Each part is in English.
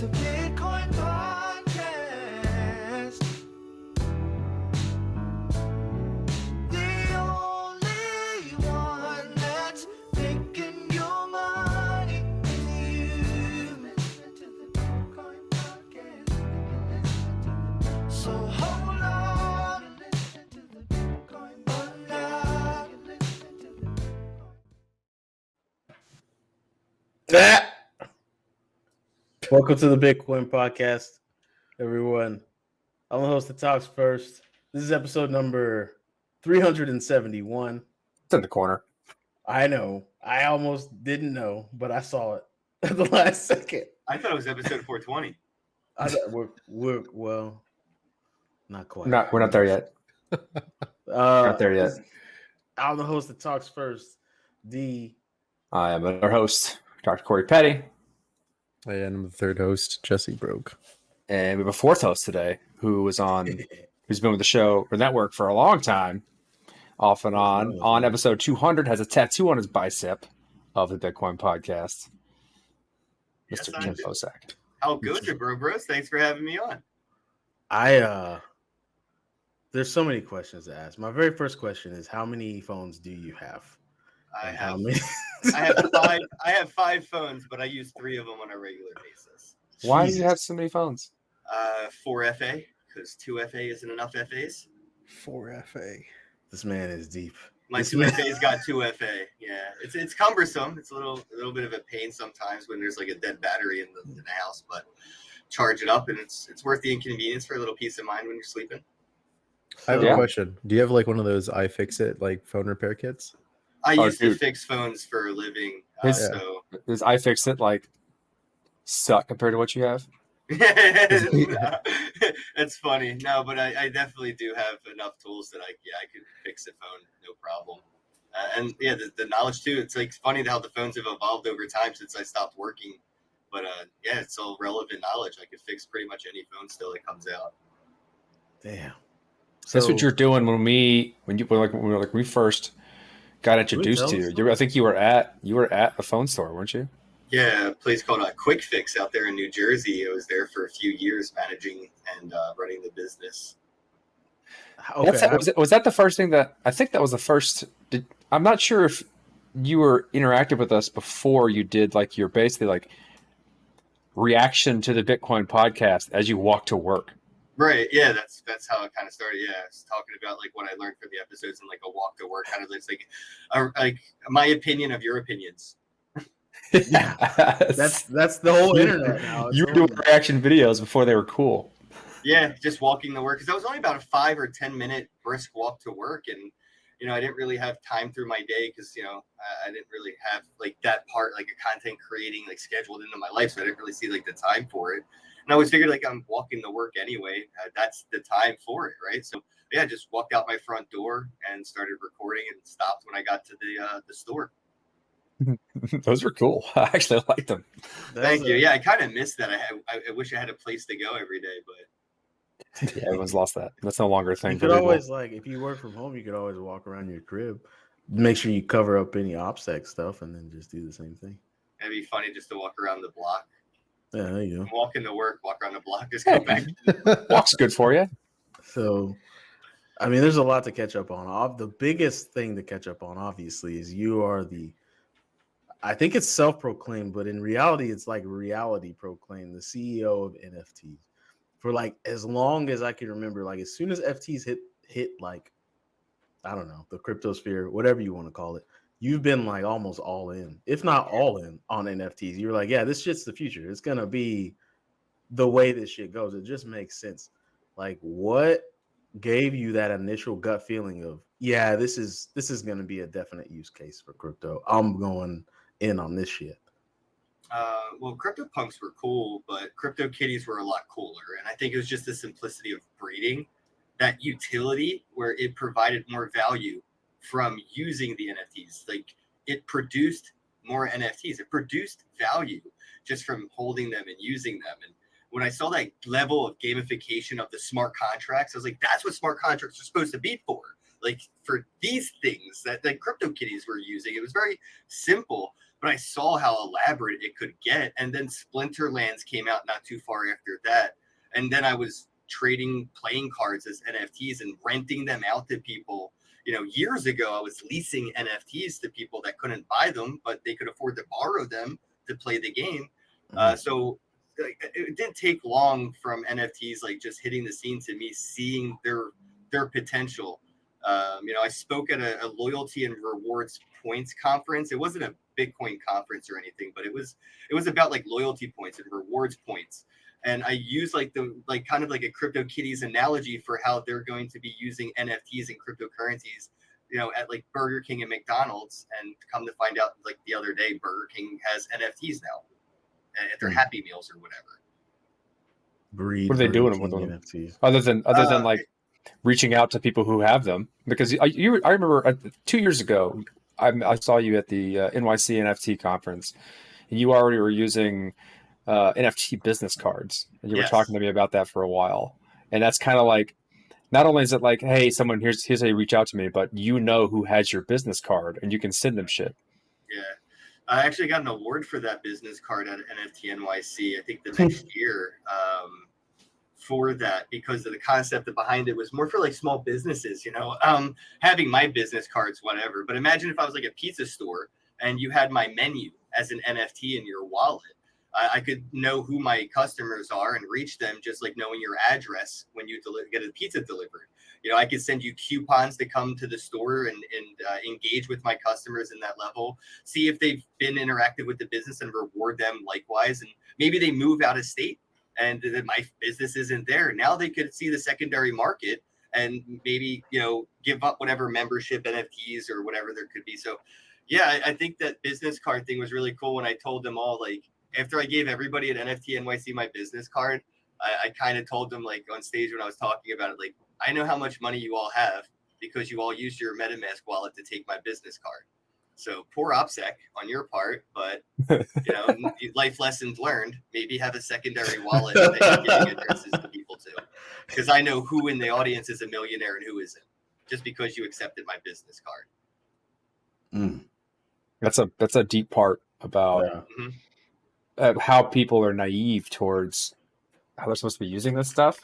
to Bitcoin Podcast. The only one that's making your money is you. Listen to the Bitcoin Podcast. So hold on and listen to the Bitcoin Podcast. Welcome to the Bitcoin Podcast, everyone. I'm the host that talks first. This is episode number 371. It's in the corner. I know. I almost didn't know, but I saw it at the last second. I thought it was episode 420. We're well, not quite. We're not there yet. Not there yet. I'm the host that talks first. I am our host, Dr. Corey Petty. And I'm the third host, Jessie Broke. And we have a fourth host today who's been with the show or network for a long time, off and on episode 200, has a tattoo on his bicep of the Bitcoin Podcast. Yes, Mr. Kenneth Bosak. How good, bros? Thanks for having me on. There's so many questions to ask. My very first question is, how many phones do you have? I How have many? I have 5 phones, but I use 3 of them on a regular basis. Why do you have so many phones? 4 FA, because 2 FA isn't enough FAs. 4 FA. This man is deep. My 2 FA's got 2 FA. Yeah, it's cumbersome. It's a little bit of a pain sometimes when there's like a dead battery in the house, but charge it up and it's worth the inconvenience for a little peace of mind when you're sleeping. I have a question. Do you have like one of those iFixit like phone repair kits? I used to fix phones for a living, Does iFixit like suck compared to what you have? That's funny. No, but I definitely do have enough tools that I could fix a phone, no problem. And yeah, the knowledge too. It's like funny how the phones have evolved over time since I stopped working. But yeah, it's all relevant knowledge. I could fix pretty much any phone still that comes out. Damn. That's what you're doing when we first got introduced to you. I think you were at a phone store, weren't you? Yeah, a place called Quick Fix out there in New Jersey. I was there for a few years managing and running the business. Okay. Was that the first thing that I think that was the first? I'm not sure if you were interactive with us before you did like your basically like reaction to the Bitcoin podcast as you walk to work. Right. Yeah, that's how it kind of started. Yeah, I was talking about like what I learned from the episodes and like a walk to work kind of like my opinion of your opinions. Yeah, that's the whole internet now. You were doing reaction videos before they were cool. Yeah, just walking to work because that was only about a 5 or 10 minute brisk walk to work, and I didn't really have time through my day because I didn't really have like that part like a content creating like scheduled into my life, so I didn't really see like the time for it. And I always figured like I'm walking to work anyway. That's the time for it, right? So yeah, just walked out my front door and started recording and stopped when I got to the store. Those were cool. I actually liked them. Thank you. Yeah, I kind of missed that. I wish I had a place to go every day, but yeah, everyone's lost that. That's no longer a thing. You could always like if you work from home, you could always walk around your crib, make sure you cover up any OPSEC stuff, and then just do the same thing. It'd be funny just to walk around the block. Yeah, there you go. Walk into work, walk around the block, just come back. Walk's good for you. So, I mean, there's a lot to catch up on. The biggest thing to catch up on, obviously, is you are I think it's self-proclaimed, but in reality, it's like reality proclaimed, the CEO of NFTs. For like as long as I can remember, like as soon as FTs hit like, I don't know, the cryptosphere, whatever you want to call it, you've been like almost all in, if not all in on NFTs. You're like, yeah, this shit's the future. It's going to be the way this shit goes. It just makes sense. Like what gave you that initial gut feeling of, yeah, this is going to be a definite use case for crypto. I'm going in on this shit. Well, CryptoPunks were cool, but CryptoKitties were a lot cooler. And I think it was just the simplicity of breeding, that utility where it provided more value from using the NFTs. Like it produced more NFTs. It produced value just from holding them and using them. And when I saw that level of gamification of the smart contracts, I was like, that's what smart contracts are supposed to be for. Like for these things that CryptoKitties were using, it was very simple. but I saw how elaborate it could get. And then Splinterlands came out not too far after that. And then I was trading playing cards as NFTs and renting them out to people. You know, years ago, I was leasing NFTs to people that couldn't buy them, but they could afford to borrow them to play the game. So it didn't take long from NFTs like just hitting the scene to me seeing their potential. You know, I spoke at a loyalty and rewards points conference. It wasn't a Bitcoin conference or anything, but it was about like loyalty points and rewards points. And I use like kind of like a CryptoKitties analogy for how they're going to be using NFTs and cryptocurrencies, you know, at like Burger King and McDonald's. And come to find out, like the other day, Burger King has NFTs now at their Happy Meals or whatever. What are they doing with them? NFTs? Other than like reaching out to people who have them, because I remember 2 years ago, I saw you at the NYC NFT conference, and you already were using NFT business cards, and you were talking to me about that for a while. And that's kind of like, not only is it like, hey, someone here's how you reach out to me, but you know who has your business card and you can send them shit. Yeah, I actually got an award for that business card at NFT NYC. I think the next year. For that, because of the concept behind it was more for like small businesses, you know, having my business cards, whatever. But imagine if I was like a pizza store and you had my menu as an NFT in your wallet. I could know who my customers are and reach them just like knowing your address when you get a pizza delivered. You know, I could send you coupons to come to the store and engage with my customers in that level, see if they've been interactive with the business and reward them likewise. And maybe they move out of state and that my business isn't there. Now they could see the secondary market and maybe, you know, give up whatever membership NFTs or whatever there could be. So yeah, I think that business card thing was really cool when I told them all, like, after I gave everybody at NFT NYC my business card, I kind of told them, like, on stage when I was talking about it, like, I know how much money you all have because you all used your MetaMask wallet to take my business card. So poor OPSEC on your part, but, you know, life lessons learned. Maybe have a secondary wallet that you're giving addresses to people to, because I know who in the audience is a millionaire and who isn't, just because you accepted my business card. That's a deep part about how people are naive towards how they're supposed to be using this stuff.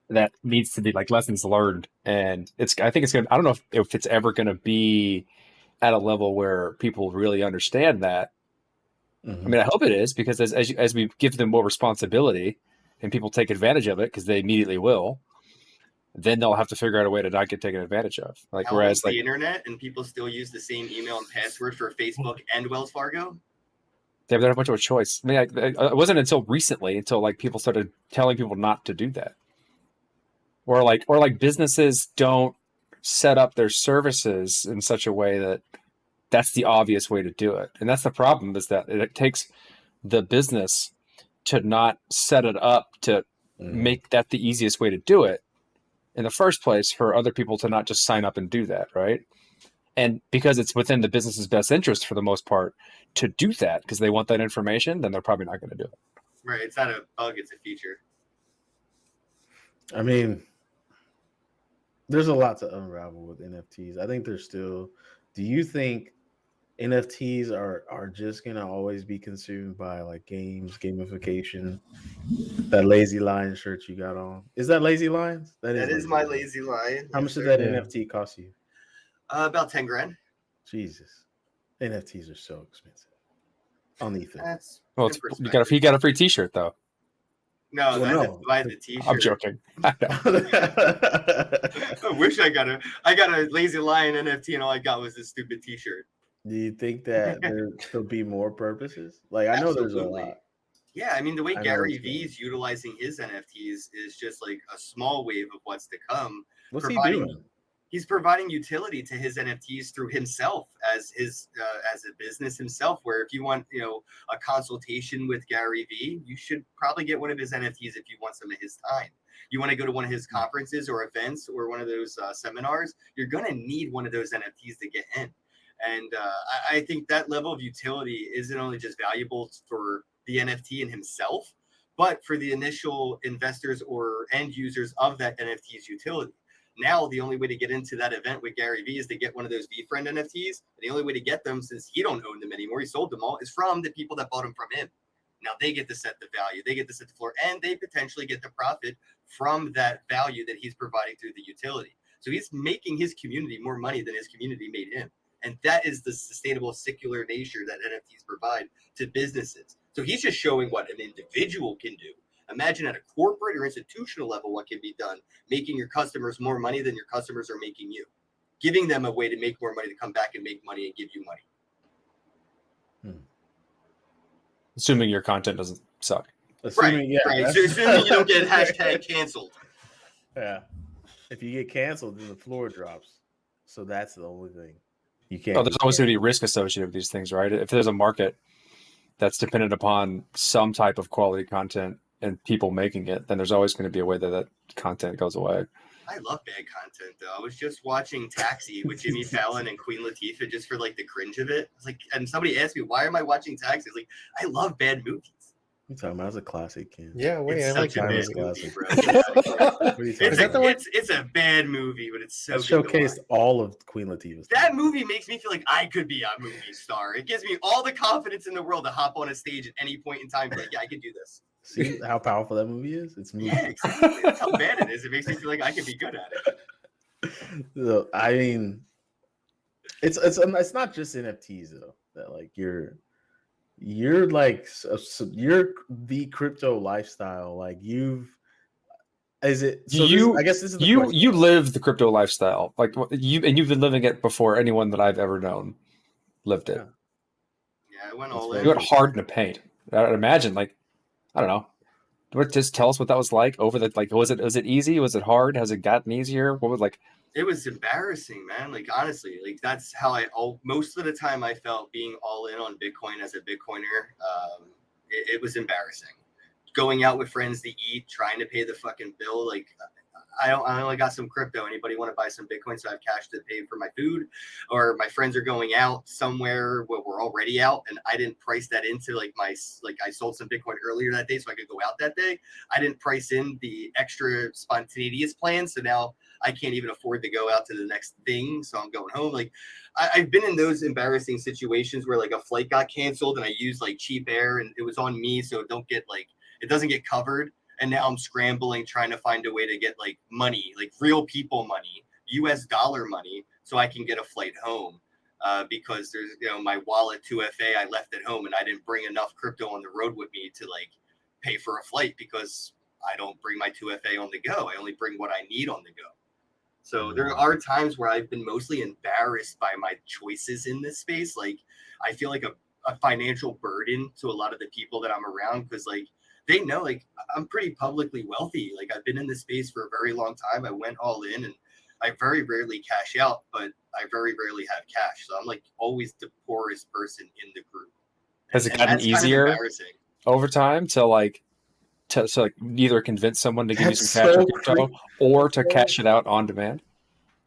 That needs to be like lessons learned, and I think it's gonna. I don't know if it's ever gonna be at a level where people really understand that. I mean, I hope it is, because as we give them more responsibility and people take advantage of it, because they immediately will, then they'll have to figure out a way to not get taken advantage of. Like, whereas like the internet and people still use the same email and password for Facebook and Wells Fargo. They don't have much of a choice. I mean, it wasn't until recently, until like people started telling people not to do that, or like businesses don't set up their services in such a way that that's the obvious way to do it. And that's the problem, is that it takes the business to not set it up to make that the easiest way to do it in the first place, for other people to not just sign up and do that, right? And because it's within the business's best interest for the most part to do that, because they want that information, then they're probably not going to do it. Right. It's not a bug, it's a feature. I mean, there's a lot to unravel with NFTs. I think there's still. Do you think NFTs are just gonna always be consumed by like games, gamification? That Lazy Lion shirt you got on, is that Lazy Lions? That is my Lazy Lion. How much did that NFT cost you? About 10 grand. Jesus, NFTs are so expensive on Ether. Well, you got a free T-shirt though. No, well, I had to buy the T-shirt. I'm joking. I wish I got a Lazy Lion NFT and all I got was this stupid T-shirt. Do you think that there'll be more purposes? Like, I know there's a lot. Yeah, I mean, the way Gary Vee's utilizing his NFTs is just like a small wave of what's to come. What's he doing? He's providing utility to his NFTs through himself as a business himself. Where if you want, you know, a consultation with Gary Vee, you should probably get one of his NFTs if you want some of his time. You want to go to one of his conferences or events or one of those seminars, you're going to need one of those NFTs to get in. And I think that level of utility isn't only just valuable for the NFT and himself, but for the initial investors or end users of that NFT's utility. Now the only way to get into that event with Gary Vee is to get one of those VFriend NFTs. And the only way to get them, since he don't own them anymore, he sold them all, is from the people that bought them from him. Now they get to set the value, they get to set the floor, and they potentially get the profit from that value that he's providing through the utility. So he's making his community more money than his community made him. And that is the sustainable secular nature that NFTs provide to businesses. So he's just showing what an individual can do. Imagine at a corporate or institutional level what can be done, making your customers more money than your customers are making you, giving them a way to make more money, to come back and make money and give you money. Assuming your content doesn't suck. Assuming, Right. So assuming you don't get hashtag canceled. Yeah. If you get canceled, then the floor drops. So that's the only thing. You can't. Oh, there's always going to be risk associated with these things, right? If there's a market that's dependent upon some type of quality content and people making it, then there's always going to be a way that that content goes away. I love bad content though. I was just watching Taxi with Jimmy Fallon and Queen Latifah just for like the cringe of it. I was like, and somebody asked me, why am I watching Taxi? I was like, I love bad movies. You're talking about, it's a classic, Ken. Yeah, wait, It's I like such a that bad movie. movie, bro. What are you talking Is that about? the one- It's a bad movie, but it's so That good to showcased watch. all of Queen Latifah's. That movie makes me feel like I could be a movie star. It gives me all the confidence in the world to hop on a stage at any point in time. Like, yeah, I can do this. See how powerful that movie is? It's movie. Yeah, exactly. That's how bad it is. It makes me feel like I could be good at it. So, I mean, it's not just NFTs though. That like you're like you're the crypto lifestyle. Like is it? So I guess this is the you question. you live the crypto lifestyle, like you've been living it before anyone that I've ever known lived it. Yeah. Yeah, I went That's all fair. in. You went hard in the paint. I'd imagine, like, I don't know. Just tell us what that was like over the, like, was it easy? Was it hard? Has it gotten easier? What was like? It was embarrassing, man. Like, honestly, like that's how most of the time I felt being all in on Bitcoin as a Bitcoiner. It was embarrassing. Going out with friends to eat, trying to pay the fucking bill. Like, I only got some crypto. Anybody want to buy some Bitcoin so I have cash to pay for my food? Or my friends are going out somewhere where we're already out, and I didn't price that into I sold some Bitcoin earlier that day so I could go out that day. I didn't price in the extra spontaneous plan, so now I can't even afford to go out to the next thing, so I'm going home. Like, I've been in those embarrassing situations where like a flight got canceled and I used like cheap air and it was on me, so it doesn't get covered. And now I'm scrambling, trying to find a way to get like money, like real people money, US dollar money, so I can get a flight home. Because there's, my wallet 2FA I left at home and I didn't bring enough crypto on the road with me to like pay for a flight because I don't bring my 2FA on the go. I only bring what I need on the go. So there are times where I've been mostly embarrassed by my choices in this space. Like, I feel like a financial burden to a lot of the people that I'm around, because like they know like I'm pretty publicly wealthy. Like, I've been in this space for a very long time. I went all in and I very rarely cash out, but I very rarely have cash. So I'm like always the poorest person in the group. Has it And gotten that's kind of easier embarrassing. over time to either convince someone to give you That's some cash so or crypto, or to cash it out on demand?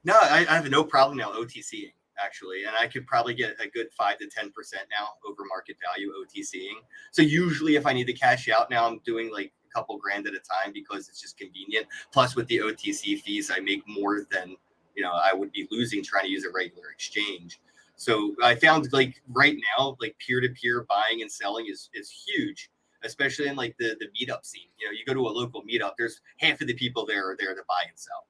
No, I have no problem now OTCing, actually. And I could probably get a good 5 to 10% now over market value OTCing. So usually if I need to cash out now, I'm doing like a couple grand at a time because it's just convenient. Plus with the OTC fees, I make more than, I would be losing trying to use a regular exchange. So I found like right now, like peer-to-peer buying and selling is huge, especially in like the meetup scene. You go to a local meetup, there's half of the people there are there to buy and sell.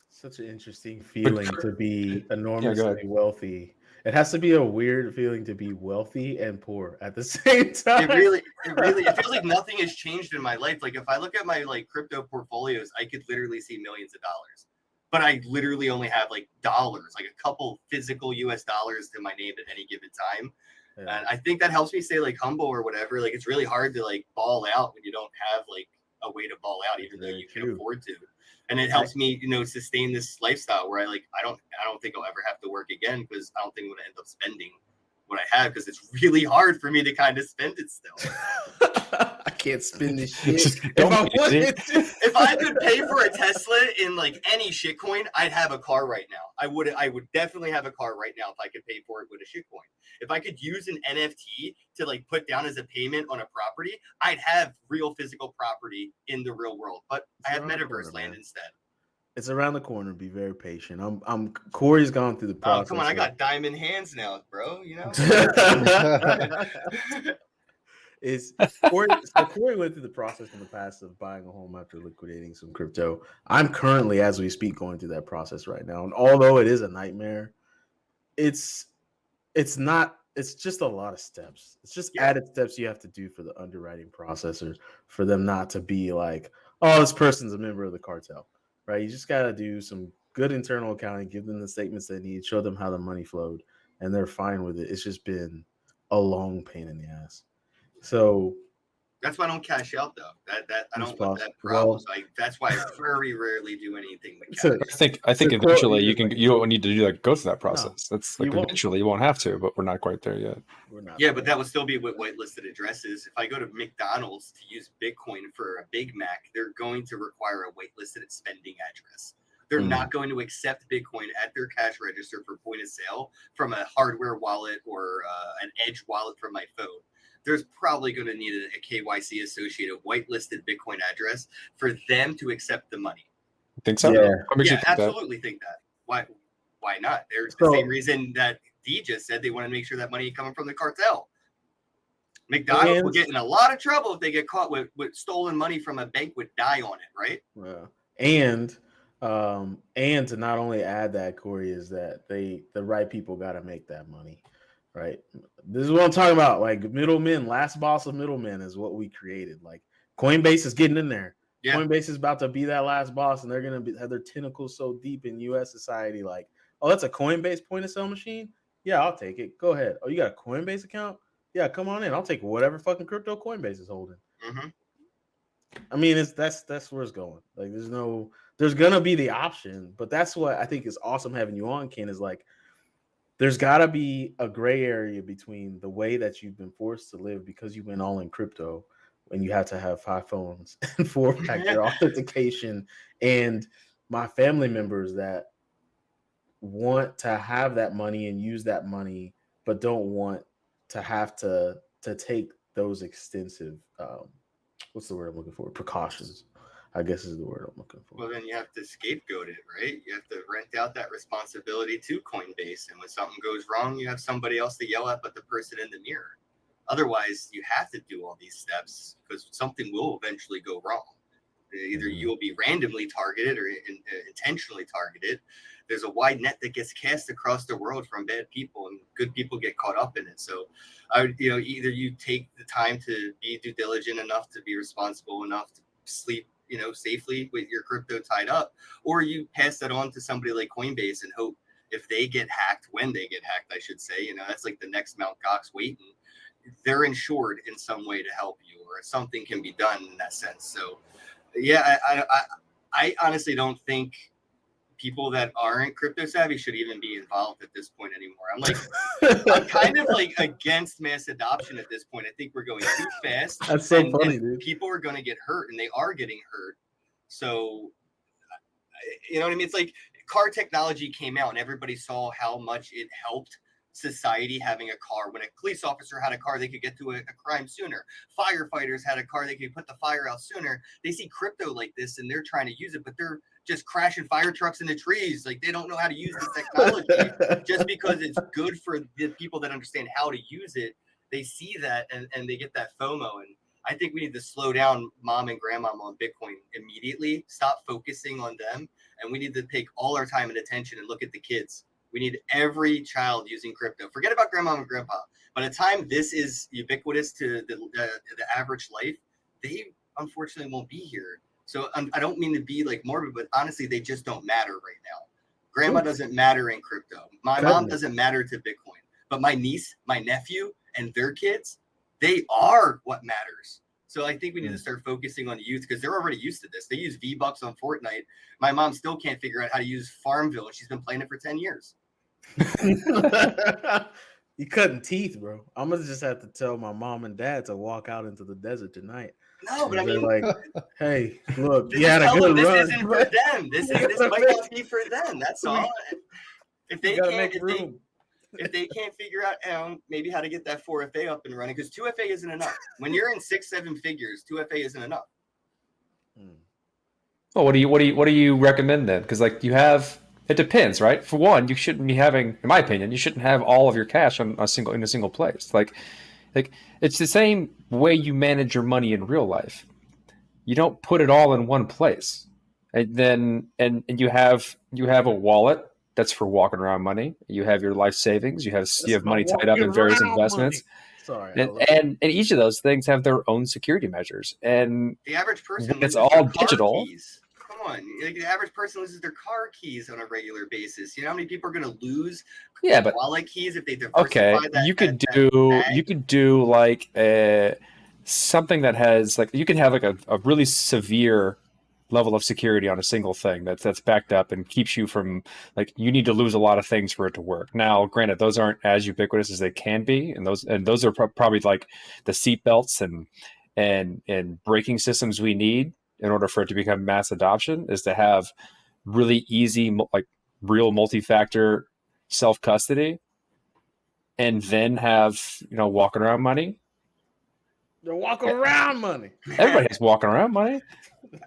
Such an interesting feeling to be go enormously ahead. wealthy. It has to be a weird feeling to be wealthy and poor at the same time. It feels like nothing has changed in my life. Like, if I look at my like crypto portfolios, I could literally see millions of dollars, but I literally only have like dollars, like a couple physical US dollars to my name at any given time. Yeah. And I think that helps me stay like humble or whatever. Like, it's really hard to like ball out when you don't have like a way to ball out, even though Very you can true. afford to. And it helps me, sustain this lifestyle where I don't think I'll ever have to work again, because I don't think I'm going to end up spending what I have because it's really hard for me to kind of spend it still. I can't spend this shit. Just If don't I use wanted it. to. If I could pay for a Tesla in like any shitcoin, I'd have a car right now. I would definitely have a car right now if I could pay for it with a shitcoin. If I could use an NFT to like put down as a payment on a property, I'd have real physical property in the real world. But I have around the metaverse corner, land man. instead. It's around the corner. Be very patient. Corey's gone through the Oh, process. come on. I got diamond hands now, bro. You know? Corey went through the process in the past of buying a home after liquidating some crypto. I'm currently, as we speak, going through that process right now. And although it is a nightmare, it's not. It's just a lot of steps. It's just added steps you have to do for the underwriting processor for them not to be like, oh, this person's a member of the cartel, right? You just got to do some good internal accounting, give them the statements they need, show them how the money flowed, and they're fine with it. It's just been a long pain in the ass. So that's why I don't cash out though. That I don't want that well, problem. So that's why I very rarely do anything with cash. I think eventually you don't need to do that. Go through that process. That's like eventually you won't have to, but we're not quite there yet. We're not. Yeah, but that would still be with whitelisted addresses. If I go to McDonald's to use Bitcoin for a Big Mac, they're going to require a whitelisted spending address. They're not going to accept Bitcoin at their cash register for point of sale from a hardware wallet or an Edge wallet from my phone. There's probably going to need a KYC associated whitelisted Bitcoin address for them to accept the money. Think so? Yeah, absolutely think that. Why not? They're the same reason that D just said they want to make sure that money coming from the cartel. McDonald's will get in a lot of trouble if they get caught with stolen money from a bank with dye on it, right? Yeah. And to not only add that, Corey, is that the right people got to make that money. Right. This is what I'm talking about. Like middlemen, last boss of middlemen is what we created. Like Coinbase is getting in there. Yeah. Coinbase is about to be that last boss, and they're going to have their tentacles so deep in U.S. society. Like, oh, that's a Coinbase point of sale machine? Yeah, I'll take it. Go ahead. Oh, you got a Coinbase account? Yeah, come on in. I'll take whatever fucking crypto Coinbase is holding. Mm-hmm. I mean, that's where it's going. Like, there's going to be the option, but that's what I think is awesome having you on, Ken, is like, there's got to be a gray area between the way that you've been forced to live because you went all in crypto and you have to have 5 phones and 4-factor authentication, and my family members that want to have that money and use that money, but don't want to have to take those extensive, what's the word I'm looking for? Precautions, I guess is the word I'm looking for. Well, then you have to scapegoat it, right? You have to rent out that responsibility to Coinbase. And when something goes wrong, you have somebody else to yell at but the person in the mirror. Otherwise, you have to do all these steps because something will eventually go wrong. Either you will be randomly targeted or intentionally targeted. There's a wide net that gets cast across the world from bad people, and good people get caught up in it. So, either you take the time to be due diligent enough to be responsible enough to sleep, safely with your crypto tied up, or you pass that on to somebody like Coinbase and hope if they get hacked, when they get hacked, I should say, that's like the next Mount Gox waiting. They're insured in some way to help you, or something can be done in that sense. So, yeah, I honestly don't think people that aren't crypto savvy should even be involved at this point anymore. I'm kind of like against mass adoption at this point. I think we're going too fast. That's so funny, dude. People are going to get hurt, and they are getting hurt. So, you know what I mean? It's like car technology came out, and everybody saw how much it helped society having a car. When a police officer had a car, they could get to a crime sooner. Firefighters had a car, they could put the fire out sooner. They see crypto like this, and they're trying to use it, but they're just crashing fire trucks into trees. Like, they don't know how to use the technology. Just because it's good for the people that understand how to use it, they see that and they get that FOMO. And I think we need to slow down mom and grandma on Bitcoin immediately, stop focusing on them, and we need to take all our time and attention and look at the kids. We need every child using crypto. Forget about grandma and grandpa. By the time this is ubiquitous to the average life, they unfortunately won't be here. So I don't mean to be like morbid, but honestly, they just don't matter right now. Grandma doesn't matter in crypto. My mom doesn't matter to Bitcoin. But my niece, my nephew, and their kids, they are what matters. So I think we need to start focusing on the youth because they're already used to this. They use V-Bucks on Fortnite. My mom still can't figure out how to use Farmville, and she's been playing it for 10 years. You cutting teeth, bro. I'm gonna just have to tell my mom and dad to walk out into the desert tonight. No, but I They're mean, like, hey, look, this you had a tell them good this run. isn't for them. This might not be for them. That's all. If You they gotta can't, make room. if they can't figure out maybe how to get that 4FA up and running, because 2FA isn't enough. When you're in 6-7 figures, 2FA isn't enough. Well, what do you recommend then? Because like you have, it depends, right? For one, you shouldn't be having, in my opinion, you shouldn't have all of your cash in a single place. Like it's the same way you manage your money in real life. You don't put it all in one place, and then and you have a wallet that's for walking around money. You have your life savings. You have money tied up in various investments. Sorry, and each of those things have their own security measures. And the average person, it's loses all their car digital. Keys. Come on, like the average person loses their car keys on a regular basis. You know how many people are going to lose but wallet keys if they diversify that? You could do like something that has like you can have like a really severe level of security on a single thing that's backed up and keeps you from like you need to lose a lot of things for it to work. Now, granted, those aren't as ubiquitous as they can be, and those are probably like the seat belts and braking systems we need in order for it to become mass adoption is to have really easy like real multi-factor self-custody and then have walking around money. They're walking around money. Everybody has walking around money.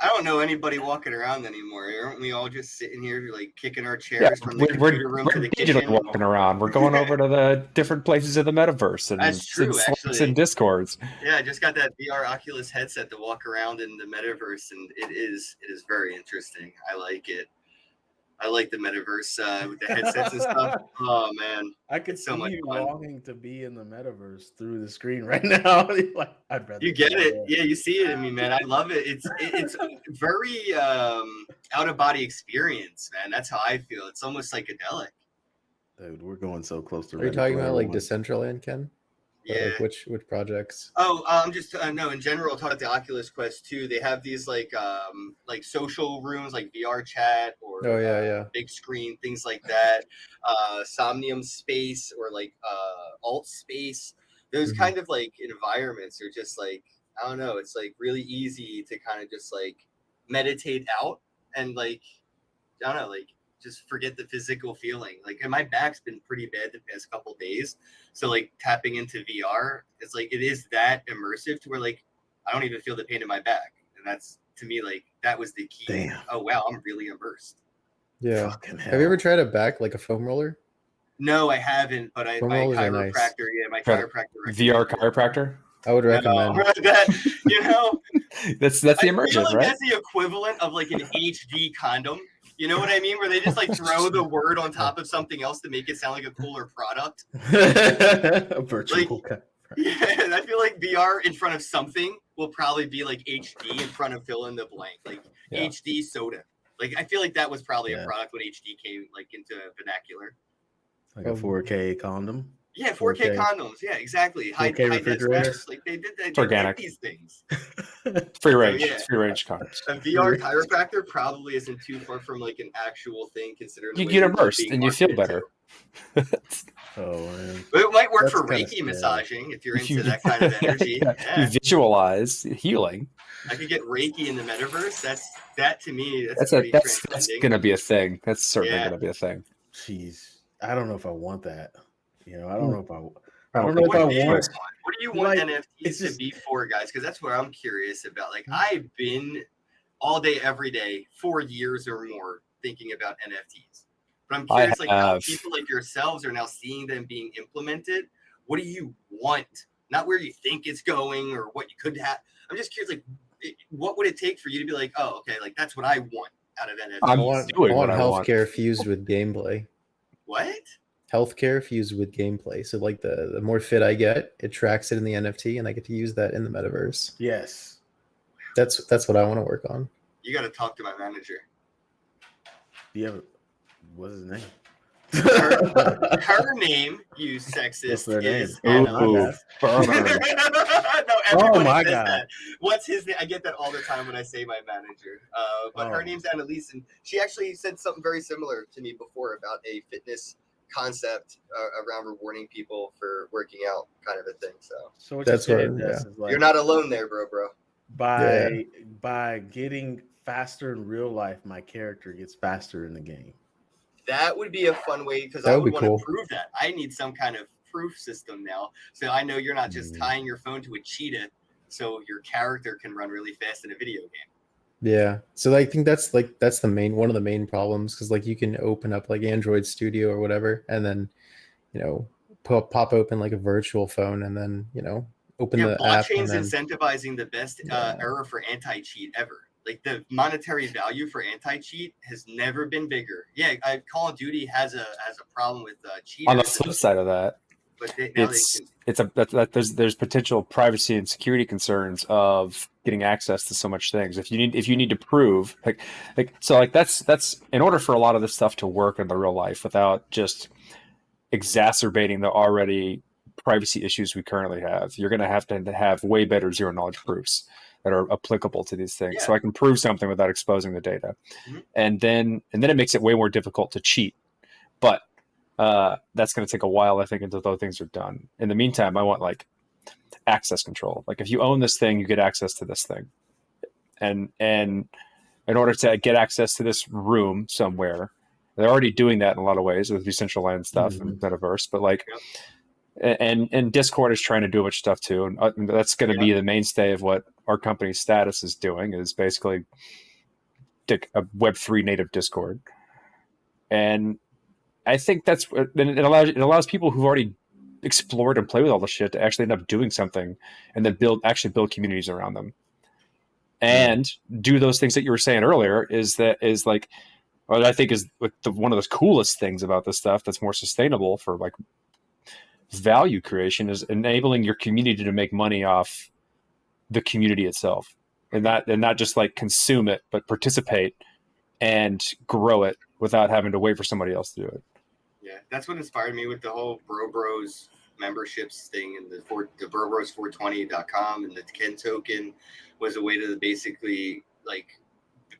I don't know anybody walking around anymore. Aren't we all just sitting here like kicking our chairs from the computer room to the kitchen? Walking around. We're going over to the different places of the metaverse and that's true, actually. And Discords. Yeah, I just got that VR Oculus headset to walk around in the metaverse, and it is very interesting. I like it. I like the metaverse with the headsets and stuff. Oh man, I could so see much you fun. longing to be in the metaverse through the screen right now. Like, I'd rather you get it. Yeah, you see it in me, man. I love it. It's very out of body experience, man. That's how I feel. It's almost psychedelic. Dude, we're going so close to. Are you talking about like Decentraland, Ken? Yeah. Like which projects? Oh, I'm just no. In general, talking about the Oculus Quest 2, they have these like social rooms, like VR chat or big screen things like that. Somnium space or like alt space. Those kind of like environments are just like I don't know. It's like really easy to kind of just like meditate out and like I don't know, like just forget the physical feeling. Like, and my back's been pretty bad the past couple of days. So like tapping into VR, it's like it is that immersive to where like I don't even feel the pain in my back, and that's to me like that was the key. Damn. Oh wow, I'm really immersed. Yeah. Have you ever tried a back like a foam roller? No, I haven't. But my chiropractor, nice. My chiropractor, VR chiropractor. I would recommend that. You know, that's the immersion, like right? That's the equivalent of like an HD condom. You know what I mean? Where they just like throw the word on top of something else to make it sound like a cooler product. A virtual. Yeah, I feel like VR in front of something will probably be like HD in front of fill in the blank, like HD soda. Like I feel like that was probably a product when HD came like into vernacular. Like a 4K condom. Yeah, 4K condoms. Yeah, exactly. 4K refrigerator. Like they did that. It's organic. These things. Free range. So, yeah. Free range condoms. A VR chiropractor probably isn't too far from like an actual thing, considering you get immersed and you feel better. Oh man. But it might work That's for kinda Reiki scary. massaging if you're into that kind of energy. Yeah. You visualize healing. I could get Reiki in the metaverse. That to me, That's gonna be a thing. That's certainly gonna be a thing. Jeez, I don't know if I want that. You know, I don't know if I want. What do you want like, NFTs to be for, guys? Because that's what I'm curious about. Like I've been all day, every day, for years or more thinking about NFTs. But I'm curious, like how people like yourselves are now seeing them being implemented. What do you want? Not where you think it's going or what you could have. I'm just curious, like, what would it take for you to be like, oh, okay, like that's what I want out of NFTs? I want healthcare fused with gameplay. What? Healthcare fused with gameplay. So like the more fit I get, it tracks it in the NFT, and I get to use that in the metaverse. Yes, that's what I want to work on. You got to talk to my manager. What's his name? Her name, you sexist, is Anna. No, everybody my says God. that. What's his name? I get that all the time when I say my manager. But her name's Annalise, and she actually said something very similar to me before about a fitness concept around rewarding people for working out, kind of a thing. So what That's you're saying, what- Jess, yeah. is like you're not alone there, bro. by getting faster in real life, my character gets faster in the game. That would be a fun way, because That I would would be want cool. to prove that. I need some kind of proof system now, so I know you're not just tying your phone to a cheetah, so your character can run really fast in a video game. Yeah. So I think that's the main one of the main problems, because like you can open up like Android Studio or whatever, and then pop open like a virtual phone, and then open Yeah, the app, and blockchain's then incentivizing the best Yeah. era for anti-cheat ever. Like the monetary value for anti-cheat has never been bigger. Yeah, Call of Duty has a problem with cheaters. On the flip side of that, but now there's potential privacy and security concerns of getting access to so much things. If you need to prove that's in order for a lot of this stuff to work in the real life without just exacerbating the already privacy issues we currently have, you're going to have way better zero knowledge proofs that are applicable to these things. Yeah. So I can prove something without exposing the data. Mhm. And then it makes it way more difficult to cheat. But that's going to take a while, I think, until those things are done. In the meantime, I want like access control. Like if you own this thing, you get access to this thing. And in order to get access to this room somewhere, they're already doing that in a lot of ways with Decentraland stuff and Metaverse, but like, and Discord is trying to do a bunch of stuff too. And that's going to be the mainstay of what our company's status is doing, is basically a Web3 native Discord. And I think it allows people who've already explored and played with all the shit to actually end up doing something, and then build communities around them, and do those things that you were saying earlier. What I think is one of the coolest things about this stuff that's more sustainable for like value creation is enabling your community to make money off the community itself, and not just like consume it, but participate and grow it without having to wait for somebody else to do it. Yeah, that's what inspired me with the whole Bros memberships thing, and the brobros420.com and the Ken token was a way to basically like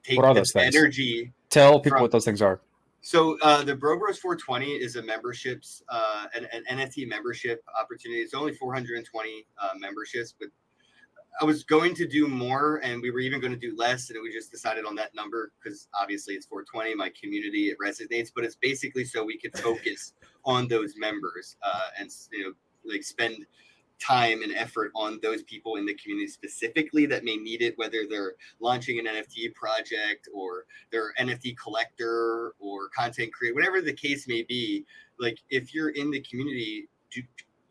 take What are the those things? energy. Tell people what those things are. So the Bros 420 is a memberships, an NFT membership opportunity. It's only 420 memberships, but I was going to do more, and we were even going to do less, and we just decided on that number because obviously it's 420. My community, it resonates, but it's basically so we could focus on those members and like spend time and effort on those people in the community specifically that may need it, whether they're launching an NFT project or they're NFT collector or content creator, whatever the case may be. Like if you're in the community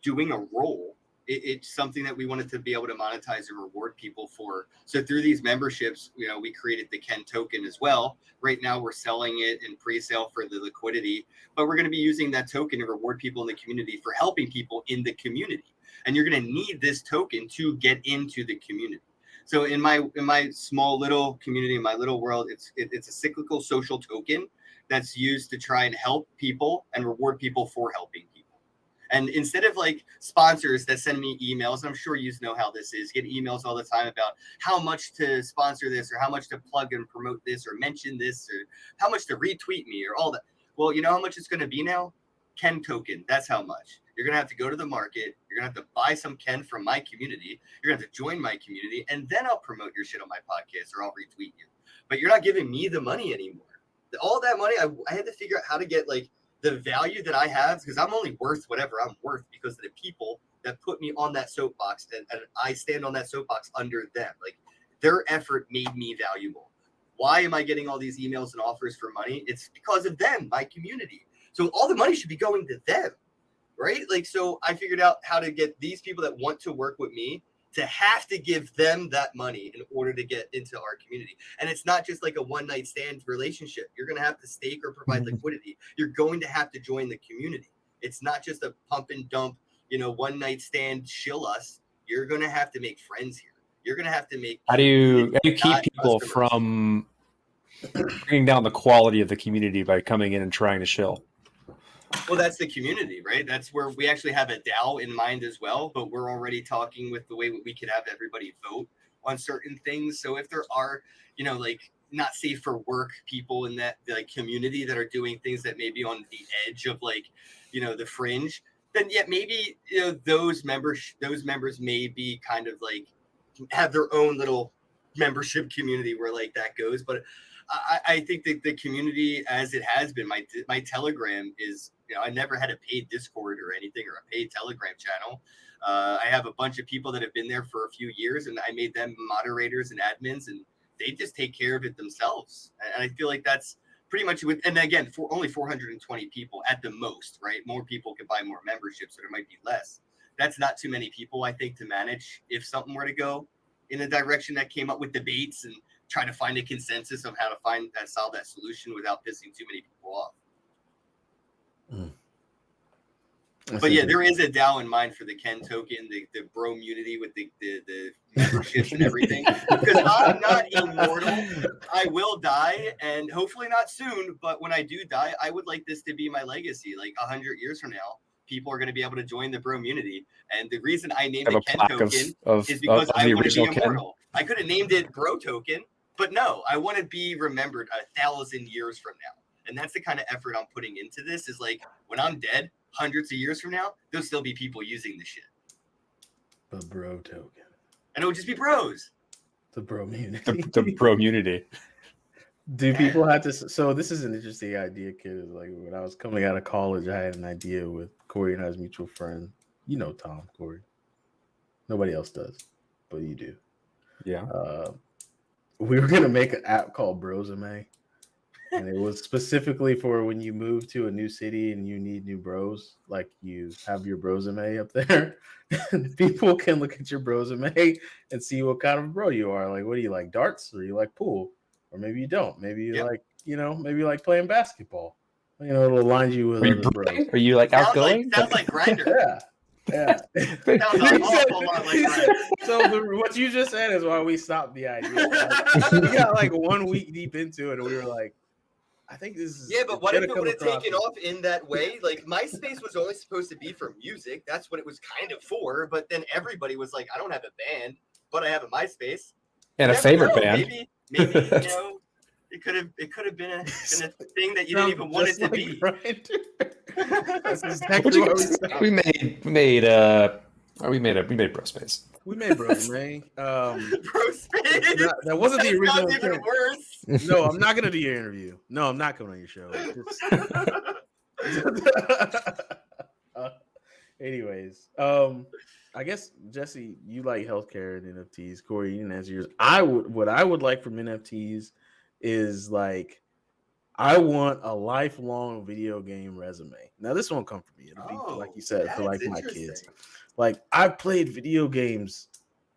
doing a role, it's something that we wanted to be able to monetize and reward people for. So through these memberships, we created the Ken token as well. Right now we're selling it in pre-sale for the liquidity, but we're going to be using that token to reward people in the community for helping people in the community. And you're going to need this token to get into the community. So in my small little community, in my little world, it's a cyclical social token that's used to try and help people and reward people for helping people. And instead of like sponsors that send me emails, and I'm sure you know how this is, get emails all the time about how much to sponsor this or how much to plug and promote this or mention this or how much to retweet me or all that. Well, you know how much it's going to be now? Ken token. That's how much. You're going to have to go to the market. You're going to have to buy some Ken from my community. You're going to have to join my community, and then I'll promote your shit on my podcast or I'll retweet you. But you're not giving me the money anymore. All that money, I had to figure out how to get like the value that I have, because I'm only worth whatever I'm worth because of the people that put me on that soapbox, and I stand on that soapbox under them. Like their effort made me valuable. Why am I getting all these emails and offers for money? It's because of them, my community. So all the money should be going to them, right? Like, so I figured out how to get these people that want to work with me to have to give them that money in order to get into our community. And it's not just like a one night stand relationship. You're going to have to stake or provide liquidity. You're going to have to join the community. It's not just a pump and dump, one night stand, shill us. You're going to have to make friends here. You're going to have to make. How do you keep people customers from bringing down the quality of the community by coming in and trying to shill? Well, that's the community, right? That's where we actually have a DAO in mind as well, but we're already talking with the way we could have everybody vote on certain things. So if there are, like not safe for work people in that like community that are doing things that may be on the edge of like, you know, the fringe, then yeah, maybe, you know, those members may be kind of like have their own little membership community where like that goes. But I think that the community as it has been, my Telegram is, you know, I never had a paid Discord or anything or a paid Telegram channel. I have a bunch of people that have been there for a few years, and I made them moderators and admins, and they just take care of it themselves. And I feel like that's pretty much with, and again, for only 420 people at the most, right? More people can buy more memberships, so there might be less. That's not too many people, I think, to manage if something were to go in a direction that came up with debates and try to find a consensus of how to solve that solution without pissing too many people off. But yeah, there is a DAO in mind for the Ken token, the bro community with the memberships and everything. Because I'm not immortal. I will die, and hopefully not soon. But when I do die, I would like this to be my legacy. Like 100 years from now, people are going to be able to join the bro community. And the reason I named it Ken token is because I want to be immortal. I could have named it bro token, but no, I want to be remembered 1,000 years from now. And that's the kind of effort I'm putting into this, is like when I'm dead, hundreds of years from now, there'll still be people using this shit. The bro token. And it would just be bros. The bro community. The bro community. Do people have to? So this is an interesting idea, kid. Like when I was coming out of college, I had an idea with Corey and I's mutual friend. You know Tom, Corey. Nobody else does, but you do. Yeah. We were gonna make an app called Rosa May, and it was specifically for when you move to a new city and you need new bros. Like you have your Rosa May up there, and people can look at your Rosa May and see what kind of bro you are. Like, what do you like, darts, or you like pool? Or maybe you don't. Maybe you like, you know, maybe you like playing basketball. You know, it'll align you with other bros. Are you like outgoing? Sounds like Grindr. Yeah. Sounds an awful lot like Grindr. So what you just said is why we stopped the idea. Like, we got like 1 week deep into it, and we were like, I think this is. Yeah, but what if it would have taken off in that way? Like MySpace was only supposed to be for music. That's what it was kind of for. But then everybody was like, I don't have a band, but I have a MySpace. And a favorite band. Maybe you know, it could have been a thing that you didn't even want it to be. That's exactly what we made bro space. We made bro, man. Bro space. That wasn't the original even intent. Worse. No, I'm not gonna do your interview. No, I'm not coming on your show. Anyways, I guess Jessie, you like healthcare and NFTs. Corey, you didn't answer yours. What I would like from NFTs is like, I want a lifelong video game resume. Now this won't come from me. It'll be like you said for like my kids. Like I've played video games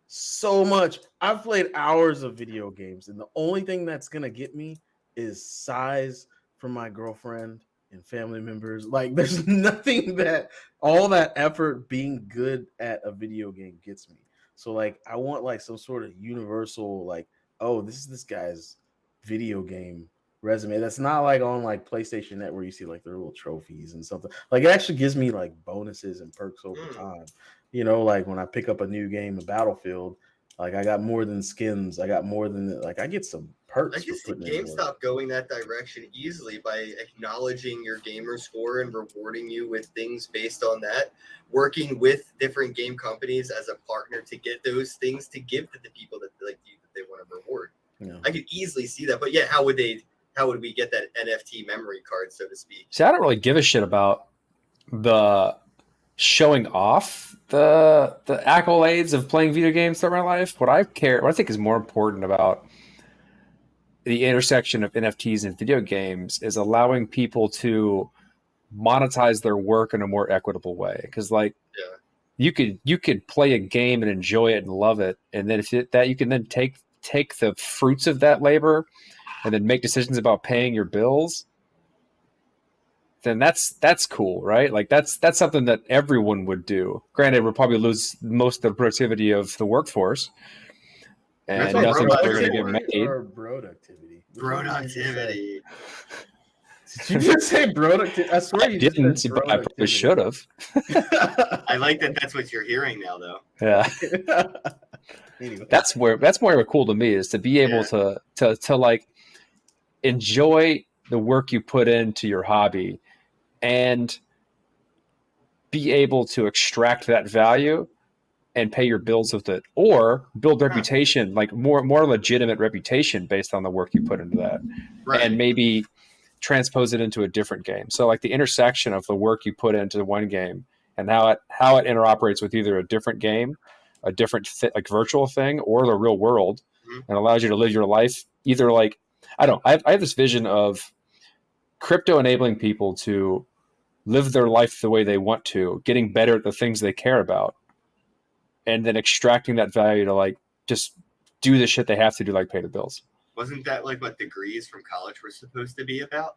so much. I've played hours of video games, and the only thing that's gonna get me is size from my girlfriend and family members. Like there's nothing that all that effort being good at a video game gets me. So like I want like some sort of universal, like, oh, this is this guy's video game resume that's not like on like PlayStation Net where you see like their little trophies and something. Like it actually gives me like bonuses and perks over time. You know, like when I pick up a new game, a Battlefield, like I got more than skins. I got more than like I get some perks. I can see GameStop going that direction easily by acknowledging your gamer score and rewarding you with things based on that. Working with different game companies as a partner to get those things to give to the people that like you that they want to reward. Yeah. I could easily see that, but yeah, how would we get that NFT memory card, so to speak? See, I don't really give a shit about the showing off the accolades of playing video games throughout my life. What I think is more important about the intersection of NFTs and video games is allowing people to monetize their work in a more equitable way. Because like you could play a game and enjoy it and love it, and then you can then take the fruits of that labor and then make decisions about paying your bills, then that's cool, right? Like that's something that everyone would do. Granted, we'll probably lose most of the productivity of the workforce, and nothing's ever going to get made. Productivity. Productivity. Did you just say productivity? I swear you didn't, but I probably should have. I like that. That's what you're hearing now, though. Yeah. Anyway. That's more cool to me is to be able to like enjoy the work you put into your hobby and be able to extract that value and pay your bills with it, or build reputation, like more legitimate reputation based on the work you put into that, Right. and maybe transpose it into a different game. So like the intersection of the work you put into one game and how it interoperates with either a different game, a different like virtual thing, or the real world, and allows you to live your life either like, I have this vision of crypto enabling people to live their life the way they want to, getting better at the things they care about, and then extracting that value to like just do the shit they have to do, like pay the bills. Wasn't that like what degrees from college were supposed to be about?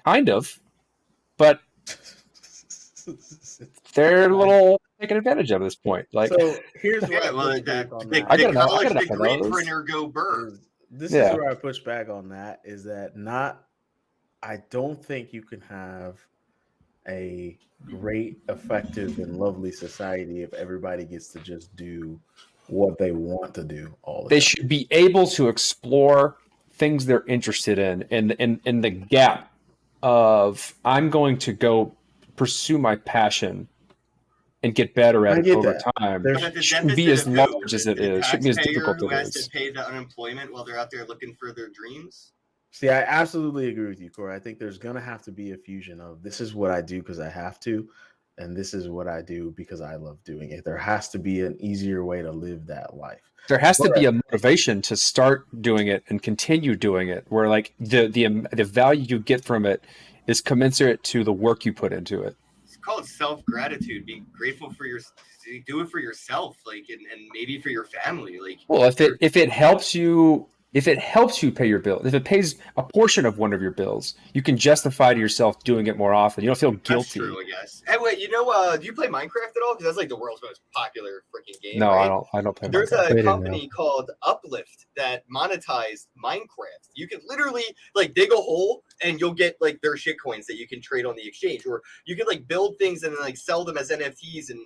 Kind of, but they're a little taken advantage of at this point. Like, so here's what Yeah, I well, push back on the that. I get enough- college enough of degree those. printer go burr. This Yeah. is where I push back on that, is that I don't think you can have a great, effective, and lovely society if everybody gets to just do what they want to do all the they time. should be able to explore things they're interested in the gap of I'm going to go pursue my passion and get better at I it get over that. time. There's- But at the Shouldn't be deficit as of who? large as it The is. Shouldn't be as taxpayer difficult who as it has is. to pay the unemployment while they're out there looking for their dreams. See, I absolutely agree with you, Corey. I think there's going to have to be a fusion of this is what I do because I have to, and this is what I do because I love doing it. There has to be an easier way to live that life. There has to be a motivation to start doing it and continue doing it, where like the value you get from it is commensurate to the work you put into it. It's called self-gratitude. Be grateful for do it for yourself, like, and maybe for your family. Like, Well, if it helps you pay your bill, if it pays a portion of one of your bills, you can justify to yourself doing it more often. You don't feel that's guilty. true, I guess. Hey, wait, do you play Minecraft at all? Because that's like the world's most popular freaking game. No, right? I don't play There's Minecraft. a didn't company called Uplift that monetized Minecraft. You can literally like dig a hole and you'll get like their shit coins that you can trade on the exchange, or you can like build things and then like sell them as NFTs, and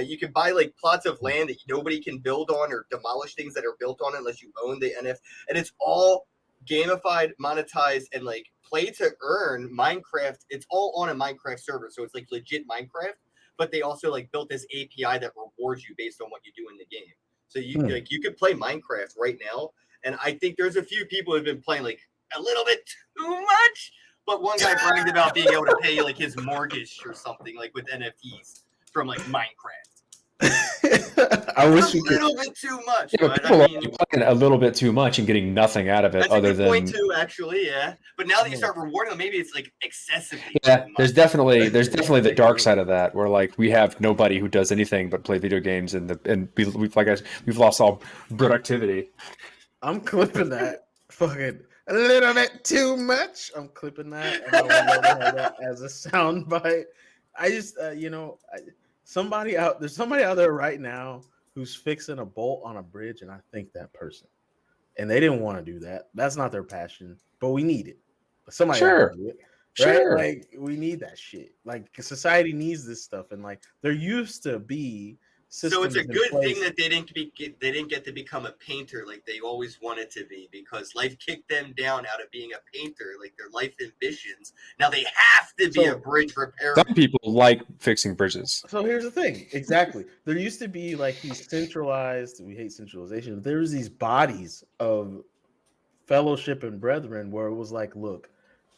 you can buy like plots of land that nobody can build on, or demolish things that are built on unless you own the NFT. And it's all gamified, monetized, and like play to earn Minecraft. It's all on a Minecraft server, so it's like legit Minecraft. But they also like built this API that rewards you based on what you do in the game. So you could play Minecraft right now, and I think there's a few people who've been playing like a little bit too much. But one guy bragged about being able to pay like his mortgage or something like with NFTs from like Minecraft. I wish A you could. little bit too much, Yeah, but but people I are mean, playing a little bit too much and getting nothing out of it that's a other good than point too. Actually, yeah. But now that you start rewarding them, maybe it's like excessively. yeah. too There's much. definitely the dark side of that, where like we have nobody who does anything but play video games, and we've lost all productivity. I'm clipping that. Fucking a little bit too much. I'm clipping that, and I would love to have that as a sound bite. I just, there's somebody out there right now who's fixing a bolt on a bridge, and I think that person. And they didn't want to do that. That's not their passion, but we need it. Somebody Sure. else do it, Sure. right? Like we need that shit. Like society needs this stuff, and like there used to be systems. So it's a in good place. thing that they didn't get to become a painter like they always wanted to be, because life kicked them down out of being a painter, like their life ambitions. Now they have to be a So- bridge repairer. Some people like fixing bridges. So here's the thing. Exactly. There used to be like these centralized, we hate centralization. There was these bodies of fellowship and brethren where it was like, look,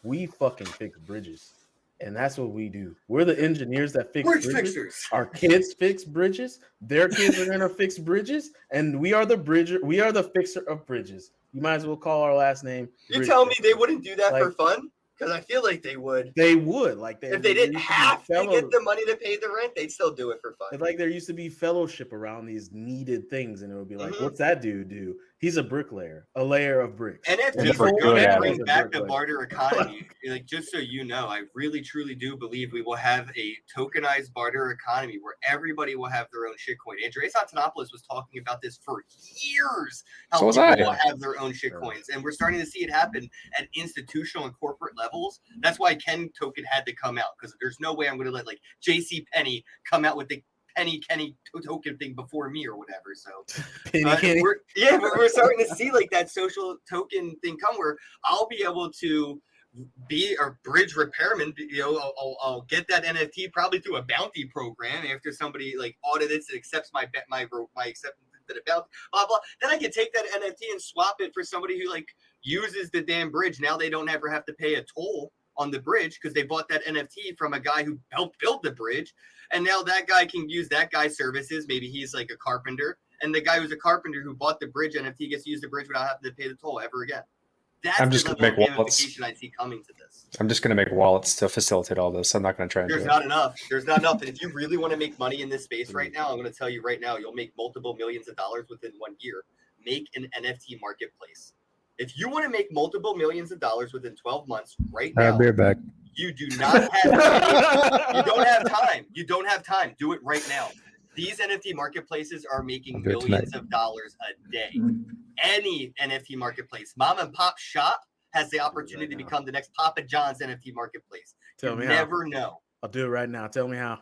we fucking fix bridges. And that's what we do. We're the engineers that fix Bridge bridges. fixers. Our kids fix bridges. Their kids are gonna fix bridges, and we are the bridger. We are the fixer of bridges. You might as well call our last name. You Bridge tell me Fixer. they wouldn't do that for Like- fun? Because I feel like they would. They would like If they didn't used to be have to fellow- get the money to pay the rent, they'd still do it for fun. Like there used to be fellowship around these needed things, and it would be like, Mhm. "What's that dude do? He's a bricklayer, a layer of bricks." NFTs Never are good going at to it. bring back the Bricklayer. barter economy. Like, just so you know, I really truly do believe we will have a tokenized barter economy where everybody will have their own shitcoin. Andreas Antonopoulos was talking about this for years. How So was people I. will have their own shitcoins, and we're starting to see it happen at institutional and corporate levels. That's why Ken Token had to come out, because there's no way I'm going to let like J.C. Penney come out with the penny Kenny token thing before me or whatever. So Kenny. we're starting to see like that social token thing come where I'll be able to be a bridge repairman. You know, I'll get that NFT probably through a bounty program after somebody like audits and accepts my acceptance to the bounty, blah blah. Then I can take that NFT and swap it for somebody who like uses the damn bridge. Now they don't ever have to pay a toll on the bridge because they bought that NFT from a guy who helped build the bridge, and now that guy can use that guy's services. Maybe he's like a carpenter, and the guy who's a carpenter who bought the bridge NFT gets to use the bridge without having to pay the toll ever again. That's I'm just the gonna level make of wallets. gamification I see coming to this. I'm just going to make wallets to facilitate all this. I'm not going to try and There's do not enough. There's not enough. And if you really want to make money in this space right now, I'm going to tell you right now, you'll make multiple millions of dollars within 1 year. Make an NFT marketplace. If you want to make multiple millions of dollars within 12 months right now, I'll be right back. you do not have you don't have time. You don't have time. Do it right now. These NFT marketplaces are making I'll do it millions tonight. of dollars a day. Any NFT marketplace, mom and pop shop, has the opportunity to become the next Papa John's NFT marketplace. Tell You me never know. I'll do it right now. Tell me how.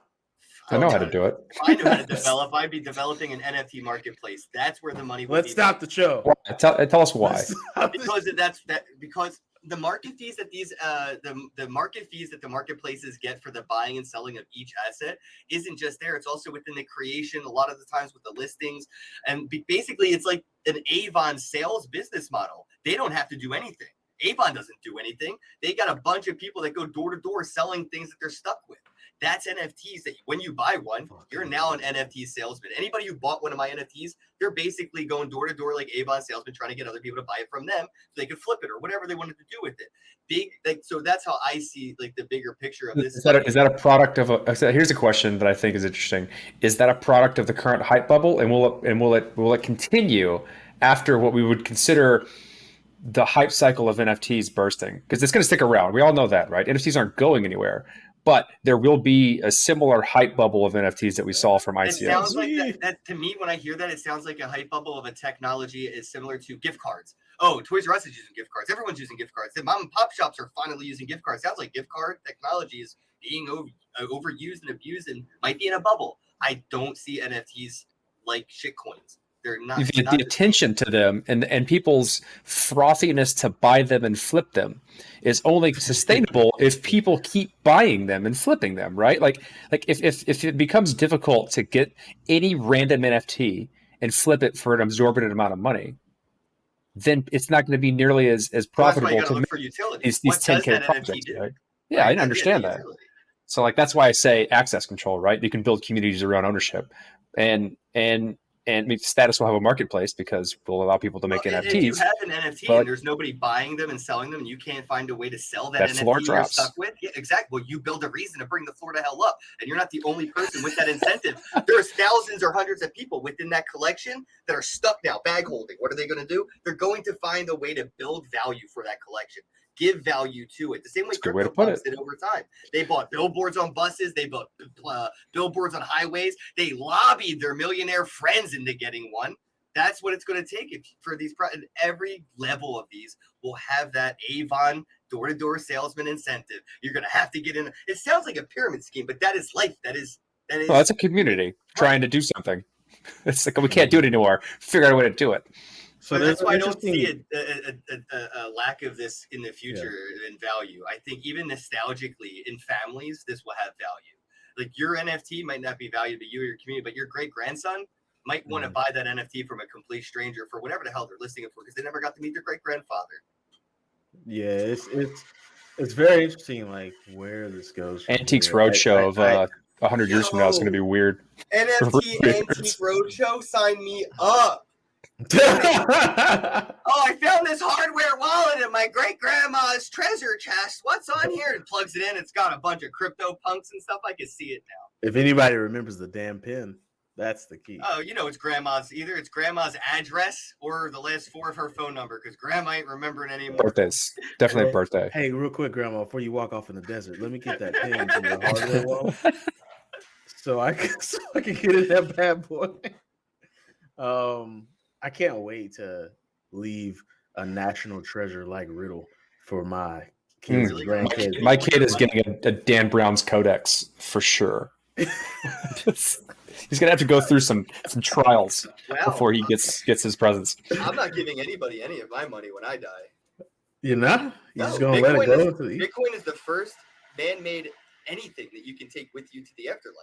I know how to do it. If I knew how to develop, I'd be developing an NFT marketplace. That's where the money would Let's be stop the show. Why? Tell us why. Let's stop this- because the market fees that these the market fees that the marketplaces get for the buying and selling of each asset isn't just there. It's also within the creation a lot of the times with the listings, and basically it's like an Avon sales business model. They don't have to do anything. Avon doesn't do anything. They got a bunch of people that go door to door selling things that they're stuck with. That's NFTs that when you buy one, you're now an NFT salesman. Anybody who bought one of my NFTs, they're basically going door to door like Avon salesman, trying to get other people to buy it from them so they could flip it or whatever they wanted to do with it. So that's how I see like the bigger picture of this. Is that a product of a? Here's a question that I think is interesting. Is that a product of the current hype bubble, and will it continue after what we would consider the hype cycle of NFTs bursting? Because it's going to stick around. We all know that, right? NFTs aren't going anywhere, but there will be a similar hype bubble of NFTs that we saw from It ICO. sounds like that to me when I hear that, it sounds like a hype bubble of a technology is similar to gift cards. Oh, Toys R Us is using gift cards. Everyone's using gift cards. The mom and pop shops are finally using gift cards. Sounds like gift card technology is being overused and abused and might be in a bubble. I don't see NFTs like shitcoins. They're not. The attention to them and people's frothiness to buy them and flip them is only sustainable if people keep buying them and flipping them, right? Like if it becomes difficult to get any random NFT and flip it for an exorbitant amount of money, then it's not going to be nearly as profitable That's why you got to to look make for utility. these What does 10K that NFT projects, do? right? Yeah, I understand that. So like that's why I say access control, right? You can build communities around ownership, and Status will have a marketplace because we'll allow people to make NFTs. If you have an NFT but- and there's nobody buying them and selling them, and you can't find a way to sell that That floor NFT you're drops. stuck with, yeah, exactly. Well, you build a reason to bring the floor to hell up, and you're not the only person with that incentive. There's thousands or hundreds of people within that collection that are stuck now, bag holding. What are they going to do? They're going to find a way to build value for that collection. Give value to it. The same way That's a good way to put CryptoPunks did over time. They bought billboards on buses. They bought billboards on highways. They lobbied their millionaire friends into getting one. That's what it's going to take for these. And every level of these will have that Avon door-to-door salesman incentive. You're going to have to get in. It sounds like a pyramid scheme, but that is life. That is. Well, that's a community trying to do something. It's like we can't do it anymore. Figure out a way to do it. So That's why I don't interesting- see a lack of this in the future in value. I think even nostalgically in families, this will have value. Like your NFT might not be valued to you or your community, but your great grandson might want to buy that NFT from a complete stranger for whatever the hell they're listing it for because they never got to meet their great grandfather. Yeah, it's very interesting, like where this goes. from Antiques here. Roadshow of 100 years from now is going to be weird. NFT Antique Roadshow, sign me up. Oh, I found this hardware wallet in my great grandma's treasure chest. What's on here? And plugs it in. It's got a bunch of crypto punks and stuff. I can see it now. If anybody remembers the damn pin, that's the key. Oh, you know it's grandma's. Either it's grandma's address or the last 4 of her phone number because grandma ain't remembering anymore. Birthdays. Definitely a birthday. Hey, real quick, Grandma, before you walk off in the desert, let me get that pin from your hardware wallet so I can get in that bad boy. I can't wait to leave a national treasure like Riddle for my kids and grandkids. My kid is getting a Dan Brown's Codex for sure. He's gonna have to go through some trials Wow. before he gets his presents. I'm not giving anybody any of my money when I die. You're not? You're No, just gonna let it Bitcoin go is, into the Bitcoin is the first man-made anything that you can take with you to the afterlife.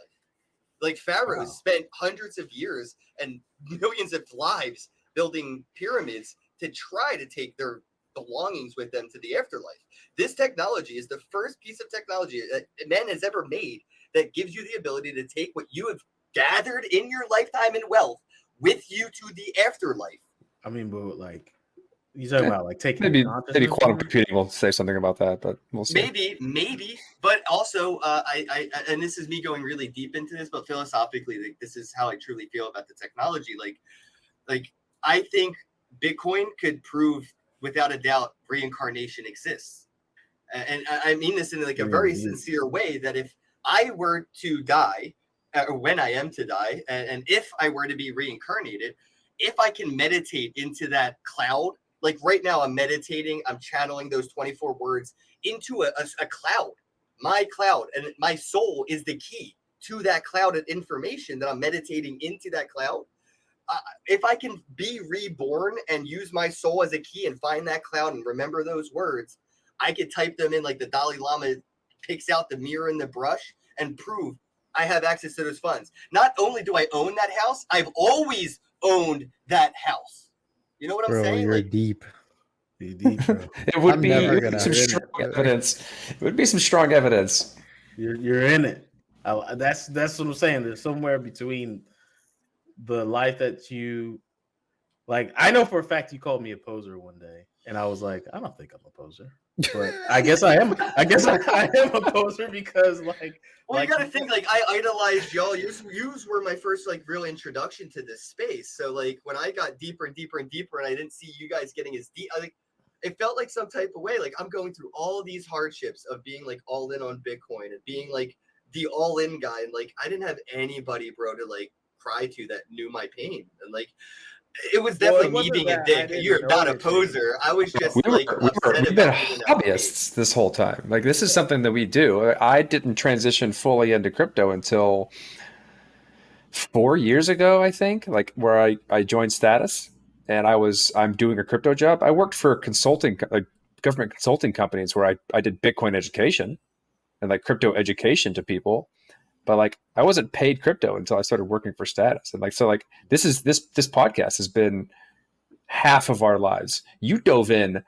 Like pharaohs spent hundreds of years and millions of lives building pyramids to try to take their belongings with them to the afterlife. This technology is the first piece of technology that man has ever made that gives you the ability to take what you have gathered in your lifetime in wealth with you to the afterlife. I mean, but like you talking about like taking Maybe consciousness quantum from it? computing will say something about that, but we'll see. Maybe, but also, I and this is me going really deep into this, but philosophically, like this is how I truly feel about the technology. Like I think Bitcoin could prove without a doubt reincarnation exists, and I mean this in like a very sincere way. That if I were to die, or when I am to die, and if I were to be reincarnated, if I can meditate into that cloud. Like right now, I'm meditating, I'm channeling those 24 words into a cloud, my cloud, and my soul is the key to that cloud of information that I'm meditating into that cloud. If I can be reborn and use my soul as a key and find that cloud and remember those words, I could type them in like the Dalai Lama picks out the mirror and the brush and prove I have access to those funds. Not only do I own that house, I've always owned that house. You know what I'm Bro, saying? you're Like, deep. Be deep, bro. It would I'm be never it would gonna- be some You're in strong it. evidence. It would be some strong evidence. You're in it. That's what I'm saying. There's somewhere between the life that you like. I know for a fact you called me a poser one day, and I was like, I don't think I'm a poser, but I guess I am. I guess I am a poser because well, you got to think like I idolized y'all. Yous were my first like real introduction to this space. So like when I got deeper and deeper and deeper, and I didn't see you guys getting as deep, it felt like some type of way. Like I'm going through all of these hardships of being like all in on Bitcoin and being like the all in guy, and like I didn't have anybody, bro, to like cry to that knew my pain, and like it was definitely me being a dick. You're not a poser. I was just We've like been upset about being in that space. hobbyists this whole time. Like this is something that we do. I didn't transition fully into crypto until 4 years ago, I think, like where I joined Status and I'm doing a crypto job. I worked for consulting, like government consulting companies where I did Bitcoin education and like crypto education to people. But like I wasn't paid crypto until I started working for Status. And like so like this podcast has been half of our lives. You dove in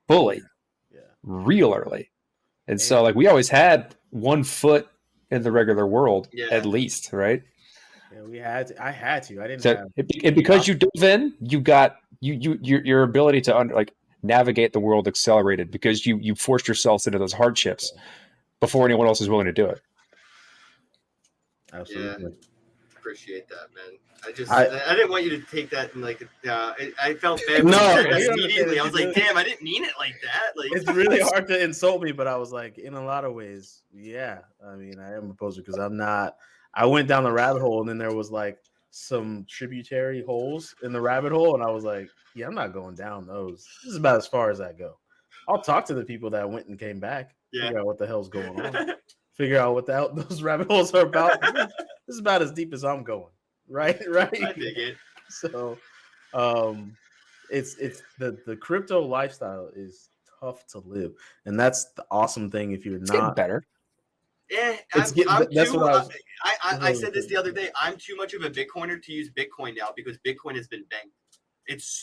fully, real early. And so like we always had 1 foot in the regular world at least, right? Yeah, we had to. I had to. I didn't So have. and because you dove in, you got your ability to navigate the world accelerated because you forced yourselves into those hardships before anyone else is willing to do it. Absolutely. Appreciate that, man. I didn't want you to take that and like I felt bad when No, you said that you immediately. I was like, understand. damn, I didn't mean it like that. Like It's really hard to insult me, but I was like, in a lot of ways, yeah. I mean, I am a poser because I'm not. I went down the rabbit hole, and then there was like some tributary holes in the rabbit hole, and I was like, yeah, I'm not going down those. This is about as far as I go. I'll talk to the people that went and came back, figure out what the hell's going on, figure out what the hell those rabbit holes are about. This is about as deep as I'm going. Right. I dig it. So, it's the crypto lifestyle is tough to live, and that's the awesome thing. If you're It's getting not better. Yeah, It's that's what I said this the other day. I'm too much of a Bitcoiner to use Bitcoin now because Bitcoin has been banked. It's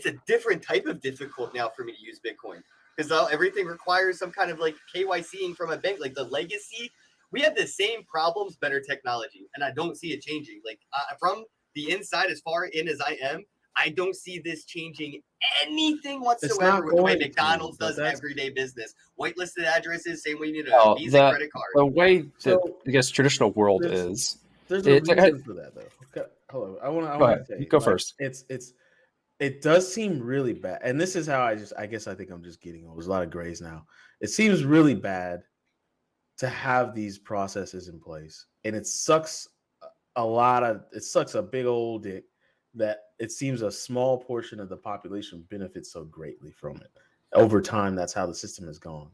a different type of difficult now for me to use Bitcoin because everything requires some kind of like KYCing from a bank. Like the legacy, we have the same problems, better technology, and I don't see it changing. Like from the inside, as far in as I am, I don't see this changing anything whatsoever with the way McDonald's does everyday business. Whitelisted addresses, same way you need a Visa credit card. The way that I guess traditional world is. There's a reason for that, though. Okay, hold on. I want to say, go first. It does seem really bad, and this is how I guess I think I'm just getting old. There's a lot of grays now. It seems really bad to have these processes in place, and it sucks a big old dick that it seems a small portion of the population benefits so greatly from it. Over time, that's how the system has gone.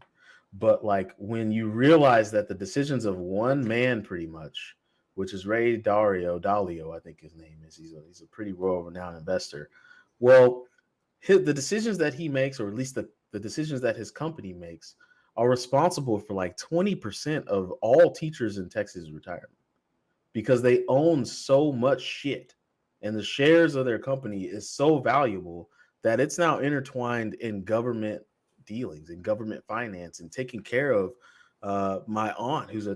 But like when you realize that the decisions of one man pretty much which is Ray Dalio, I think his name is. He's a pretty world-renowned investor. Well, the decisions that he makes, or at least the decisions that his company makes, are responsible for like 20% of all teachers in Texas retirement, because they own so much shit, and the shares of their company is so valuable that it's now intertwined in government dealings and government finance and taking care of my aunt, who's a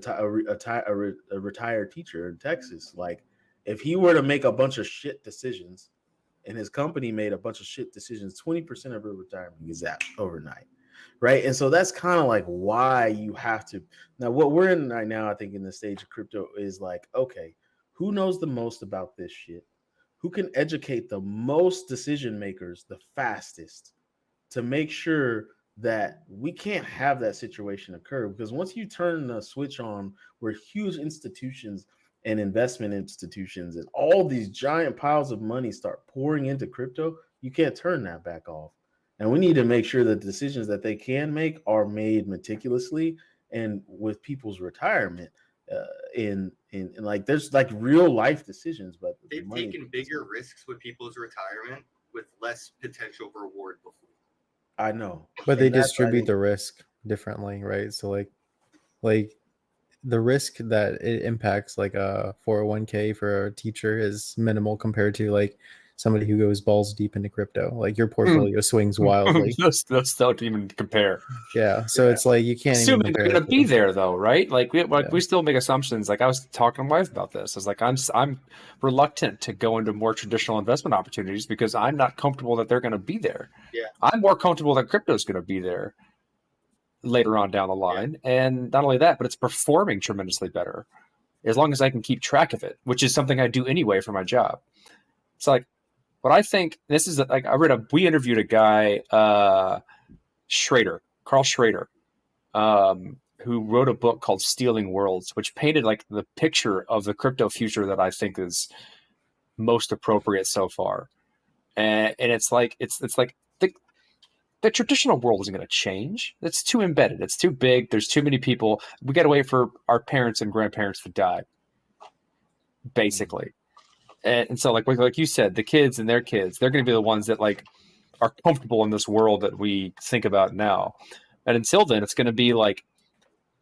retired teacher in Texas. Like, if he were to make a bunch of shit decisions and his company made a bunch of shit decisions, 20% of her retirement is zapped overnight. Right. And so that's kind of like why you have to. Now, what we're in right now, I think, in the stage of crypto is like, okay, who knows the most about this shit? Who can educate the most decision makers the fastest to make sure that we can't have that situation occur? Because once you turn the switch on where huge institutions and investment institutions and all these giant piles of money start pouring into crypto, you can't turn that back off. And we need to make sure that the decisions that they can make are made meticulously and with people's retirement. In like, there's like real life decisions, but They've taken bigger risks with people's retirement with less potential reward before. I know, But they and that's, I distribute think, the risk differently, right? So like the risk that it impacts like a 401k for a teacher is minimal compared to like somebody who goes balls deep into crypto. Like your portfolio swings wildly. those don't even compare. Yeah. So Yeah. it's like you can't even Assuming they're compare going to the be two. there, though, right? Like Yeah. we still make assumptions. Like I was talking to my wife about this. I was like, I'm reluctant to go into more traditional investment opportunities because I'm not comfortable that they're going to be there. Yeah. I'm more comfortable that crypto is going to be there later on down the line, and not only that, but it's performing tremendously better as long as I can keep track of it, which is something I do anyway for my job. It's like what I think. This is like we interviewed a guy, Carl Schrader. Who wrote a book called Stealing Worlds, which painted like the picture of the crypto future that I think is most appropriate so far. And it's like the traditional world isn't going to change. It's too embedded. It's too big. There's too many people. We got to wait for our parents and grandparents to die, basically. And so like you said, the kids and their kids, they're going to be the ones that like are comfortable in this world that we think about now. And until then, it's going to be like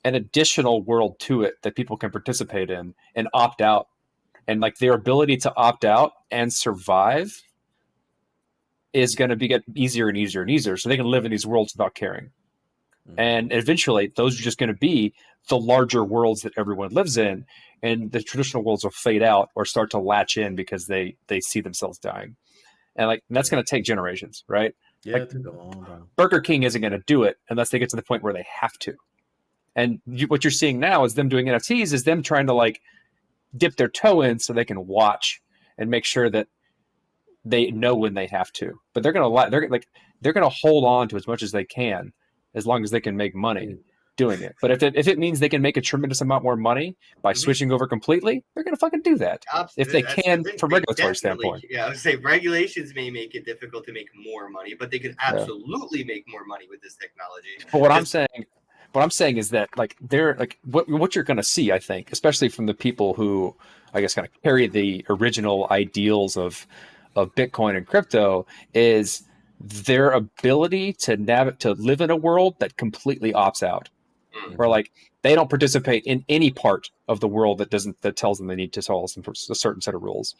an additional world to it that people can participate in and opt out. And like their ability to opt out and survive is going to get easier and easier and easier. So they can live in these worlds without caring. Mhm. And eventually those are just going to be the larger worlds that everyone lives in. And the traditional worlds will fade out or start to latch in because they see themselves dying. And like, that's going to take generations, right? Yeah, Like, it took a long time. Burger King isn't going to do it unless they get to the point where they have to. And what you're seeing now is them doing NFTs is them trying to like dip their toe in so they can watch and make sure that they know when they have to. But they're gonna hold on to as much as they can as long as they can make money doing it. But if it means they can make a tremendous amount more money by switching over completely, they're gonna fucking do that. If they can from a regulatory standpoint. Yeah, I would say regulations may make it difficult to make more money, but they could absolutely make more money with this technology. But what I'm saying is that like they're like what you're going to see, I think, especially from the people who I guess kind of carry the original ideals of Bitcoin and crypto, is their ability to live in a world that completely opts out, where like they don't participate in any part of the world that tells them they need to follow a certain set of rules.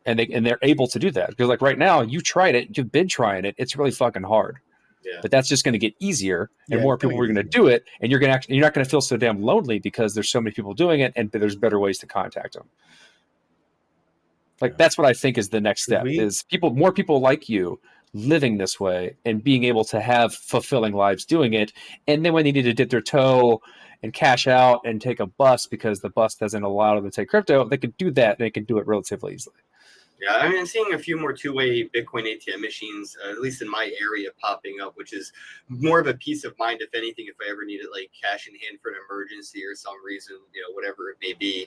And they're able to do that because like right now you've been trying it, it's really fucking hard. Yeah. But that's just going to get easier, and Yeah, more it's gonna people are get going to easier. do it, and you're not going to feel so damn lonely because there's so many people doing it, and there's better ways to contact them. Like that's what I think is the next step: is more people like you living this way and being able to have fulfilling lives doing it. And then when they need to dip their toe and cash out and take a bus because the bus doesn't allow them to take crypto, they can do that, and they can do it relatively easily. Yeah, I mean, I'm seeing a few more two-way Bitcoin ATM machines, at least in my area, popping up, which is more of a peace of mind, if anything, if I ever needed like cash in hand for an emergency or some reason, whatever it may be,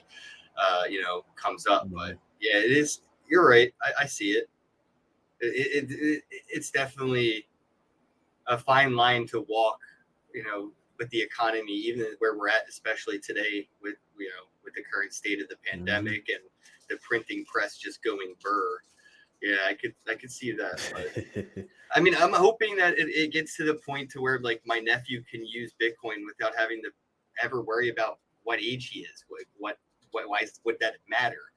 comes up. But yeah, it is. You're right. I see it. It's definitely a fine line to walk, with the economy, even where we're at, especially today with with the current state of the pandemic and the printing press just going burr. Yeah, I could see that. But I mean, I'm hoping that it gets to the point to where like my nephew can use Bitcoin without having to ever worry about what age he is. Why would that matter?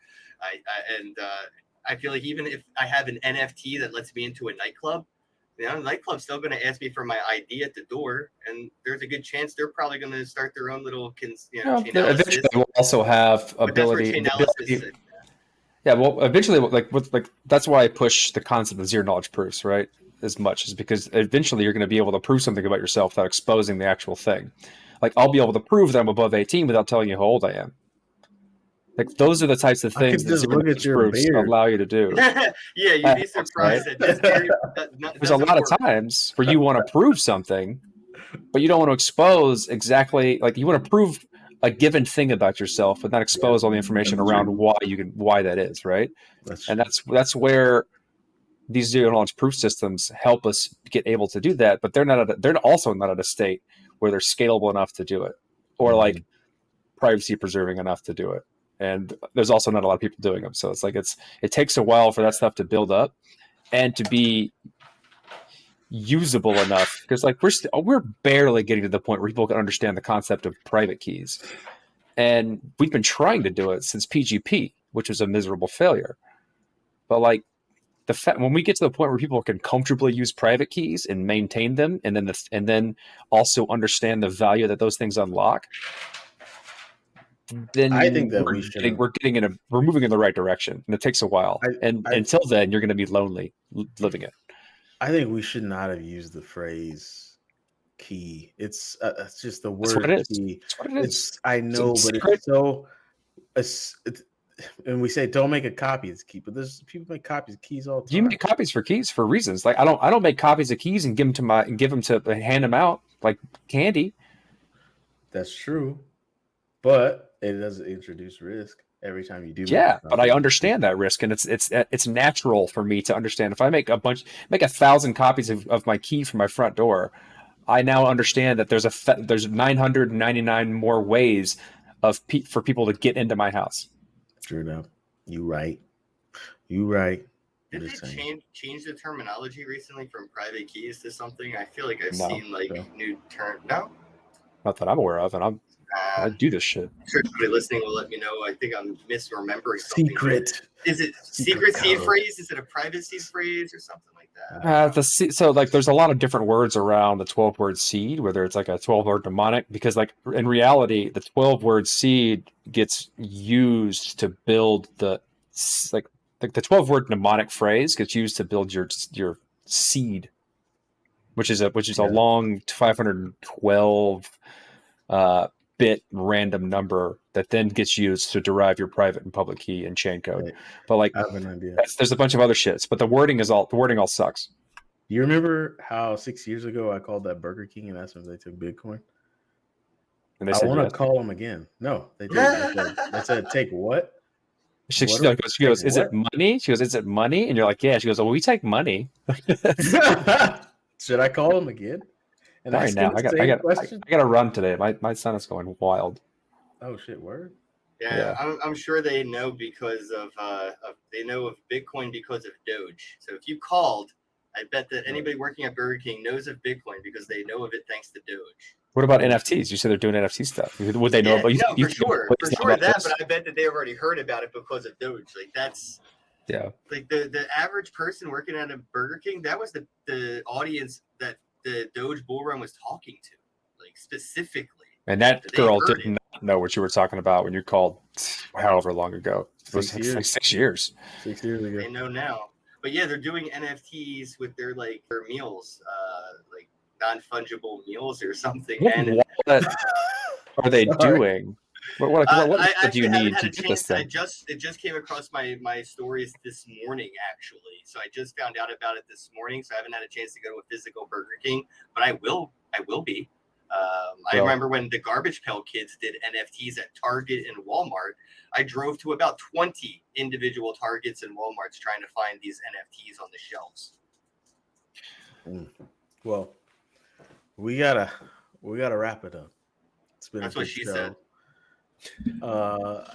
I feel like even if I have an NFT that lets me into a nightclub, the nightclub's still going to ask me for my ID at the door, and there's a good chance they're probably going to start their own little chain eventually we'll also have But that's where ability. chain the analysis ability- is. Yeah, well, eventually, that's why I push the concept of zero knowledge proofs, right? As much as because eventually you're going to be able to prove something about yourself without exposing the actual thing. Like I'll be able to prove that I'm above 18 without telling you how old I am. Like those are the types of I could things that just zero look at knowledge your proofs beard. allow you to do. Yeah, you'd be surprised Right? that this period There's a lot of times where you want to prove something, but you don't want to expose exactly like you want to prove a given thing about yourself, but not expose all the information That's around true. why that is, right? That's And that's where these zero knowledge proof systems help us get able to do that, but they're also not at a state where they're scalable enough to do it, or like privacy preserving enough to do it. And there's also not a lot of people doing them, so it's like it takes a while for that stuff to build up and to be usable enough, because like we're barely getting to the point where people can understand the concept of private keys, and we've been trying to do it since PGP, which was a miserable failure. But like when we get to the point where people can comfortably use private keys and maintain them, and then also understand the value that those things unlock, then I think that we're moving in the right direction, and it takes a while. And I- until then, you're going to be lonely living it. I think we should not have used the phrase key. It's just the That's what word it is. key. That's what it is. I know, It's but secret. it's so. And we say don't make a copy of the key, but there's people make copies of keys all the time. You make copies for keys for reasons. Like I don't make copies of keys and hand them out like candy. That's true, but it does introduce risk every time you do. Yeah, but I understand that risk, and it's natural for me to understand. If I make 1,000 copies of my key from my front door, I now understand that there's 999 more ways for people to get into my house. True enough. You right. I'm Did just they saying. change the terminology recently from private keys to something? I feel like I've No. seen like No. new term. No, Not that I'm aware of, and I do this shit. I'm sure somebody listening will let me know. I think I'm misremembering something. Secret. Is it Secret secret seed code. phrase? Is it a private seed phrase or something like that? So like there's a lot of different words around the 12-word seed, whether it's like a 12-word mnemonic, because like in reality the 12-word seed gets used to build the 12-word mnemonic phrase gets used to build your seed, which is a long 512 bit random number that then gets used to derive your private and public key and chain code. Right. But like I have an idea. there's a bunch of other shits, but the wording all sucks. Do you remember how 6 years ago I called that Burger King and asked them if they took Bitcoin? And they I said want to yes. call them again. No, they didn't. They said, take what? She What goes, take is it what? money? She goes, is it money? And you're like, yeah. She goes, well, we take money. Should I call them again? And Sorry, ask now them I the got same question? to run today. My son is going wild. Oh shit! Word. Yeah, I'm sure they know because of they know of Bitcoin because of Doge. So if you called, I bet that anybody working at Burger King knows of Bitcoin because they know of it thanks to Doge. What about NFTs? You said they're doing NFT stuff. Would they know about? No, for sure that. But I bet that they already heard about it because of Doge. Like that's like the average person working at a Burger King. That was the audience that the Doge bull run was talking to, like specifically. And that girl did not know what you were talking about when you called however long ago. It was 6 years. like 6 years. 6 years ago. They know now. But yeah, they're doing NFTs with their meals, like non-fungible meals or something. What are they doing? What do you need to get this thing? It just came across my stories this morning, actually. So I just found out about it this morning. So I haven't had a chance to go to a physical Burger King, but I will be. I remember when the Garbage Pail Kids did NFTs at Target and Walmart. I drove to about 20 individual Targets and Walmarts trying to find these NFTs on the shelves. Well, we gotta we gotta wrap it up. It's been That's a what good she show. said.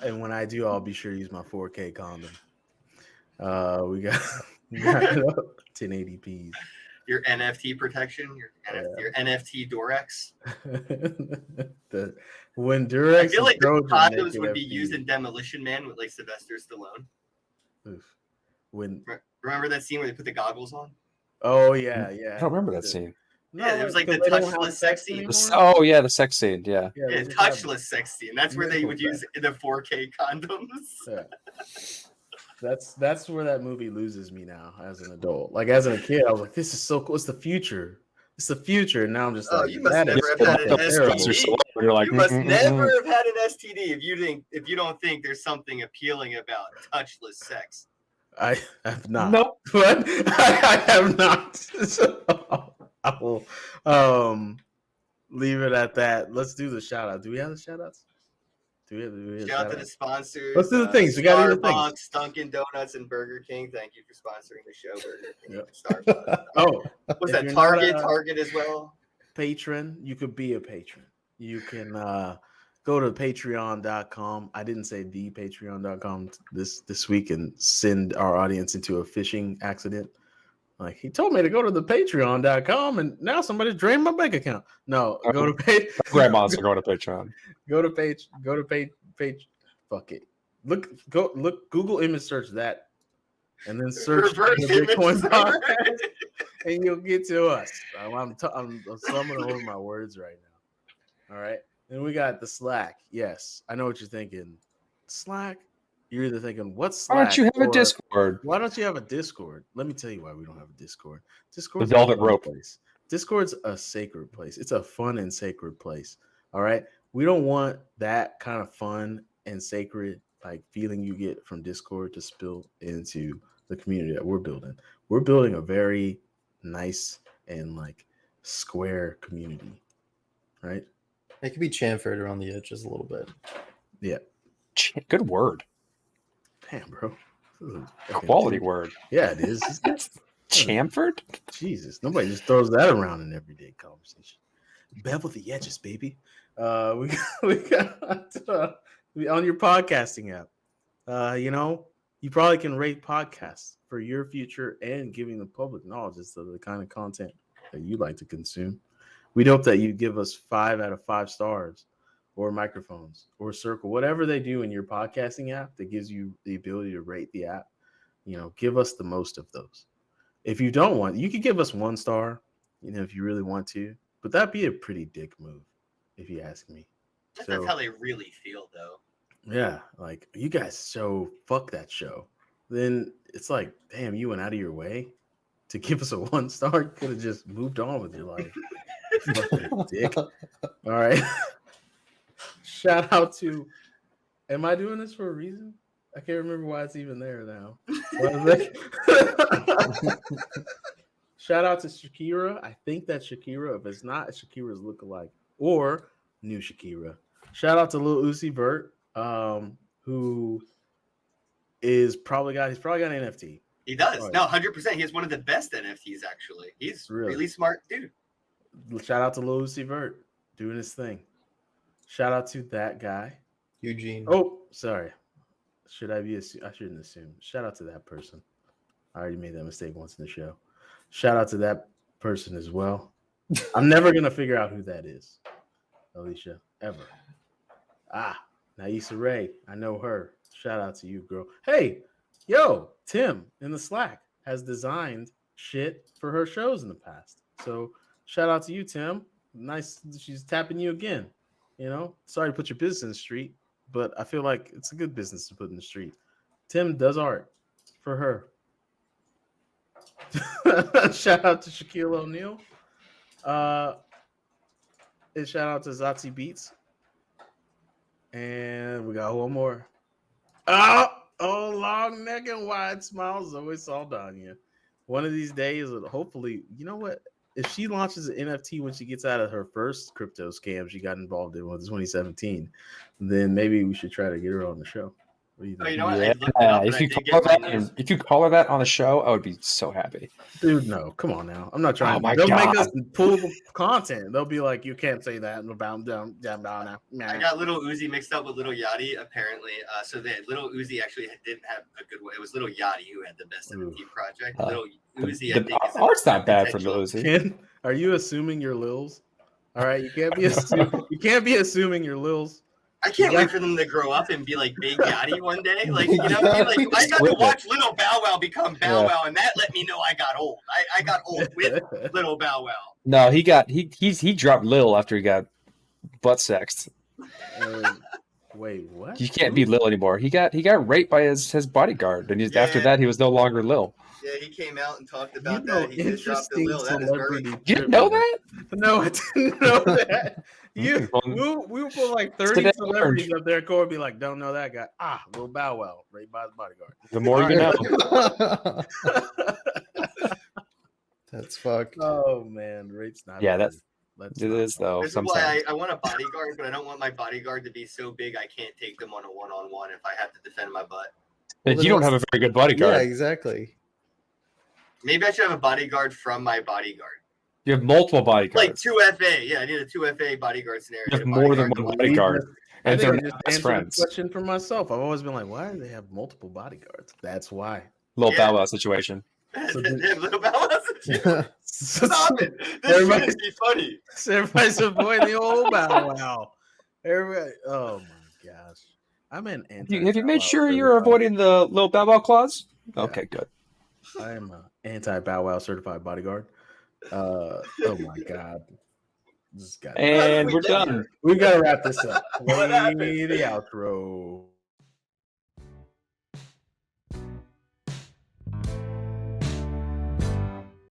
And when I do, I'll be sure to use my 4K condom. We got 1080p's. Your NFT protection, your NFT Durex. When Durex I feel like and the Trojan condoms make would be NFTs. used in Demolition Man with like Sylvester Stallone. Oof. When Remember that scene where they put the goggles on? oh yeah, I yeah. don't remember that scene. Yeah, there was like because the they don't have touchless sex scene. anymore. Oh yeah, the sex scene. Yeah. Yeah, Yeah, they just have- touchless sex scene. That's where they would use the 4K condoms. Yeah. That's where that movie loses me now as an adult. Like as a kid, I was like, "This is so cool. It's the future. It's the future." And now I'm just Oh, like, you must "That is never have had an terrible." STD. You're like, You must "Mm, mm, mm, never mm." have had an STD if you don't think there's something appealing about touchless sex. I have not. Nope. But I have not. So I will leave it at that. Let's do the shout out. Do we have the shout outs? Do we have Shout out to shout the outs? sponsors. Let's do the things. We gotta do the things. Starbucks, Dunkin' Donuts, and Burger King. Thank you for sponsoring the show, Burger King. Yep. Starbucks. Oh, What's if that? you're Target, not a Target as well. patron, you could be a patron. You can go to patreon.com. I didn't say the patreon.com this week and send our audience into a phishing accident. Like he told me to go to the patreon.com and now somebody drained my bank account. No, go to Grandmas are going to Patreon. go to page fuck it. Look Google image search that and then search Reverse the Bitcoin image podcast and you'll get to us. I'm stumbling over my words right now. All right. Then we got the Slack. Yes, I know what you're thinking. Slack. You're either thinking, what's Slack? Why don't you have a or, Discord? Why don't you have a Discord? Let me tell you why we don't have a Discord. Discord's The velvet a fun rope. place. Discord's a sacred place. It's a fun and sacred place. All right. We don't want that kind of fun and sacred like feeling you get from Discord to spill into the community that we're building. We're building a very nice and like square community. Right? It could be chamfered around the edges a little bit. Yeah. Good word. Damn, bro. Quality word. Yeah, it is. Chamfered? Jesus, nobody just throws that around in everyday conversation. Bevel the edges, baby. We got on your podcasting app. You probably can rate podcasts for your future and giving the public knowledge as to the kind of content that you like to consume. We'd hope that you give us 5 out of 5 stars or microphones or circle, whatever they do in your podcasting app that gives you the ability to rate the app. Give us the most of those. If you don't want, you could give us 1 star, if you really want to, but that'd be a pretty dick move, if you ask me. That's how they really feel, though. Yeah, like you guys fuck that show. Then it's like, damn, you went out of your way to give us a 1 star. You could have just moved on with your life. Fucking dick. All right. Shout out to, am I doing this for a reason? I can't remember why it's even there now. Shout out to Shakira. I think that's Shakira. If it's not, Shakira's lookalike or new Shakira. Shout out to Lil Uzi Vert, who he's probably got an NFT. He does. Right. No, 100%. He has one of the best NFTs, actually. He's really smart dude. Shout out to Lil Uzi Vert doing his thing. Shout out to that guy. Eugene. Oh, sorry. I shouldn't assume. Shout out to that person. I already made that mistake once in the show. Shout out to that person as well. I'm never going to figure out who that is, Alicia, ever. Naisa Ray. I know her. Shout out to you, girl. Hey, Tim in the Slack has designed shit for her shows in the past. So shout out to you, Tim. Nice. She's tapping you again. Sorry to put your business in the street, but I feel like it's a good business to put in the street. Tim does art for her. Shout out to Shaquille O'Neal. And shout out to Zazi Beats. And we got one more. Oh, long neck and wide smiles, Zoe Saldana. One of these days, hopefully, you know what? If she launches an NFT when she gets out of her first crypto scam she got involved in with 2017, then maybe we should try to get her on the show. What do you Oh, think? you know what? I looked it up and If I you did call get that, my news. if you call her that on the show, I would be so happy. Dude, no, come on now. I'm not trying. Oh my They'll make us God. pull the content. They'll be like, you can't say that. Down. I got Little Uzi mixed up with Little Yachty, apparently. So Little Uzi actually didn't have a good one. It was Little Yachty who had the best NFT project. Little Uzi, I think, is art's not bad for potential. Lucy. Ken, are you assuming your Lils? All right, you can't be assuming your Lils. I can't wait for them to grow up and be like Big Yachty one day. Like, you know what I mean? Like, I got to watch Little Bow Wow become Bow Wow, and that let me know I got old. I got old with Little Bow Wow. No, he dropped Lil after he got butt sexed. Wait, what? You can't be Lil anymore. He got raped by his bodyguard, and after that he was no longer Lil. Yeah, he came out and talked about that. He just dropped the interesting Lil. That is very... celebrity. You didn't know that? No, I didn't know that. We will put like 30 Today I celebrities up there. Corey be like, don't know that guy. Little Bow Wow, raped by the bodyguard. The more you know. That's fucked. Oh man, rape's not. Yeah, good. it is though. This is why I want a bodyguard, but I don't want my bodyguard to be so big I can't take them on a one-on-one if I have to defend my butt. But you don't have a very good bodyguard. Yeah, exactly. Maybe I should have a bodyguard from my bodyguard. You have multiple bodyguards. Like 2FA. Yeah, I need a 2FA bodyguard scenario. You have more than one bodyguard. I And think they're I just best answered the friends. question for myself. I've always been like, why do they have multiple bodyguards? That's why. Little Yeah. Bow Wow situation. So Little Bow Wow. Stop it. This Everybody- should be funny. Everybody's avoiding the old Bow Wow. Everybody. Oh my gosh. I'm an anti. Have you made sure you're avoiding the Little Bow Wow clause? Yeah. Okay, good. I am an anti Bow Wow certified bodyguard. Oh my god. And we're done. We gotta wrap this up. What happened? Play the outro.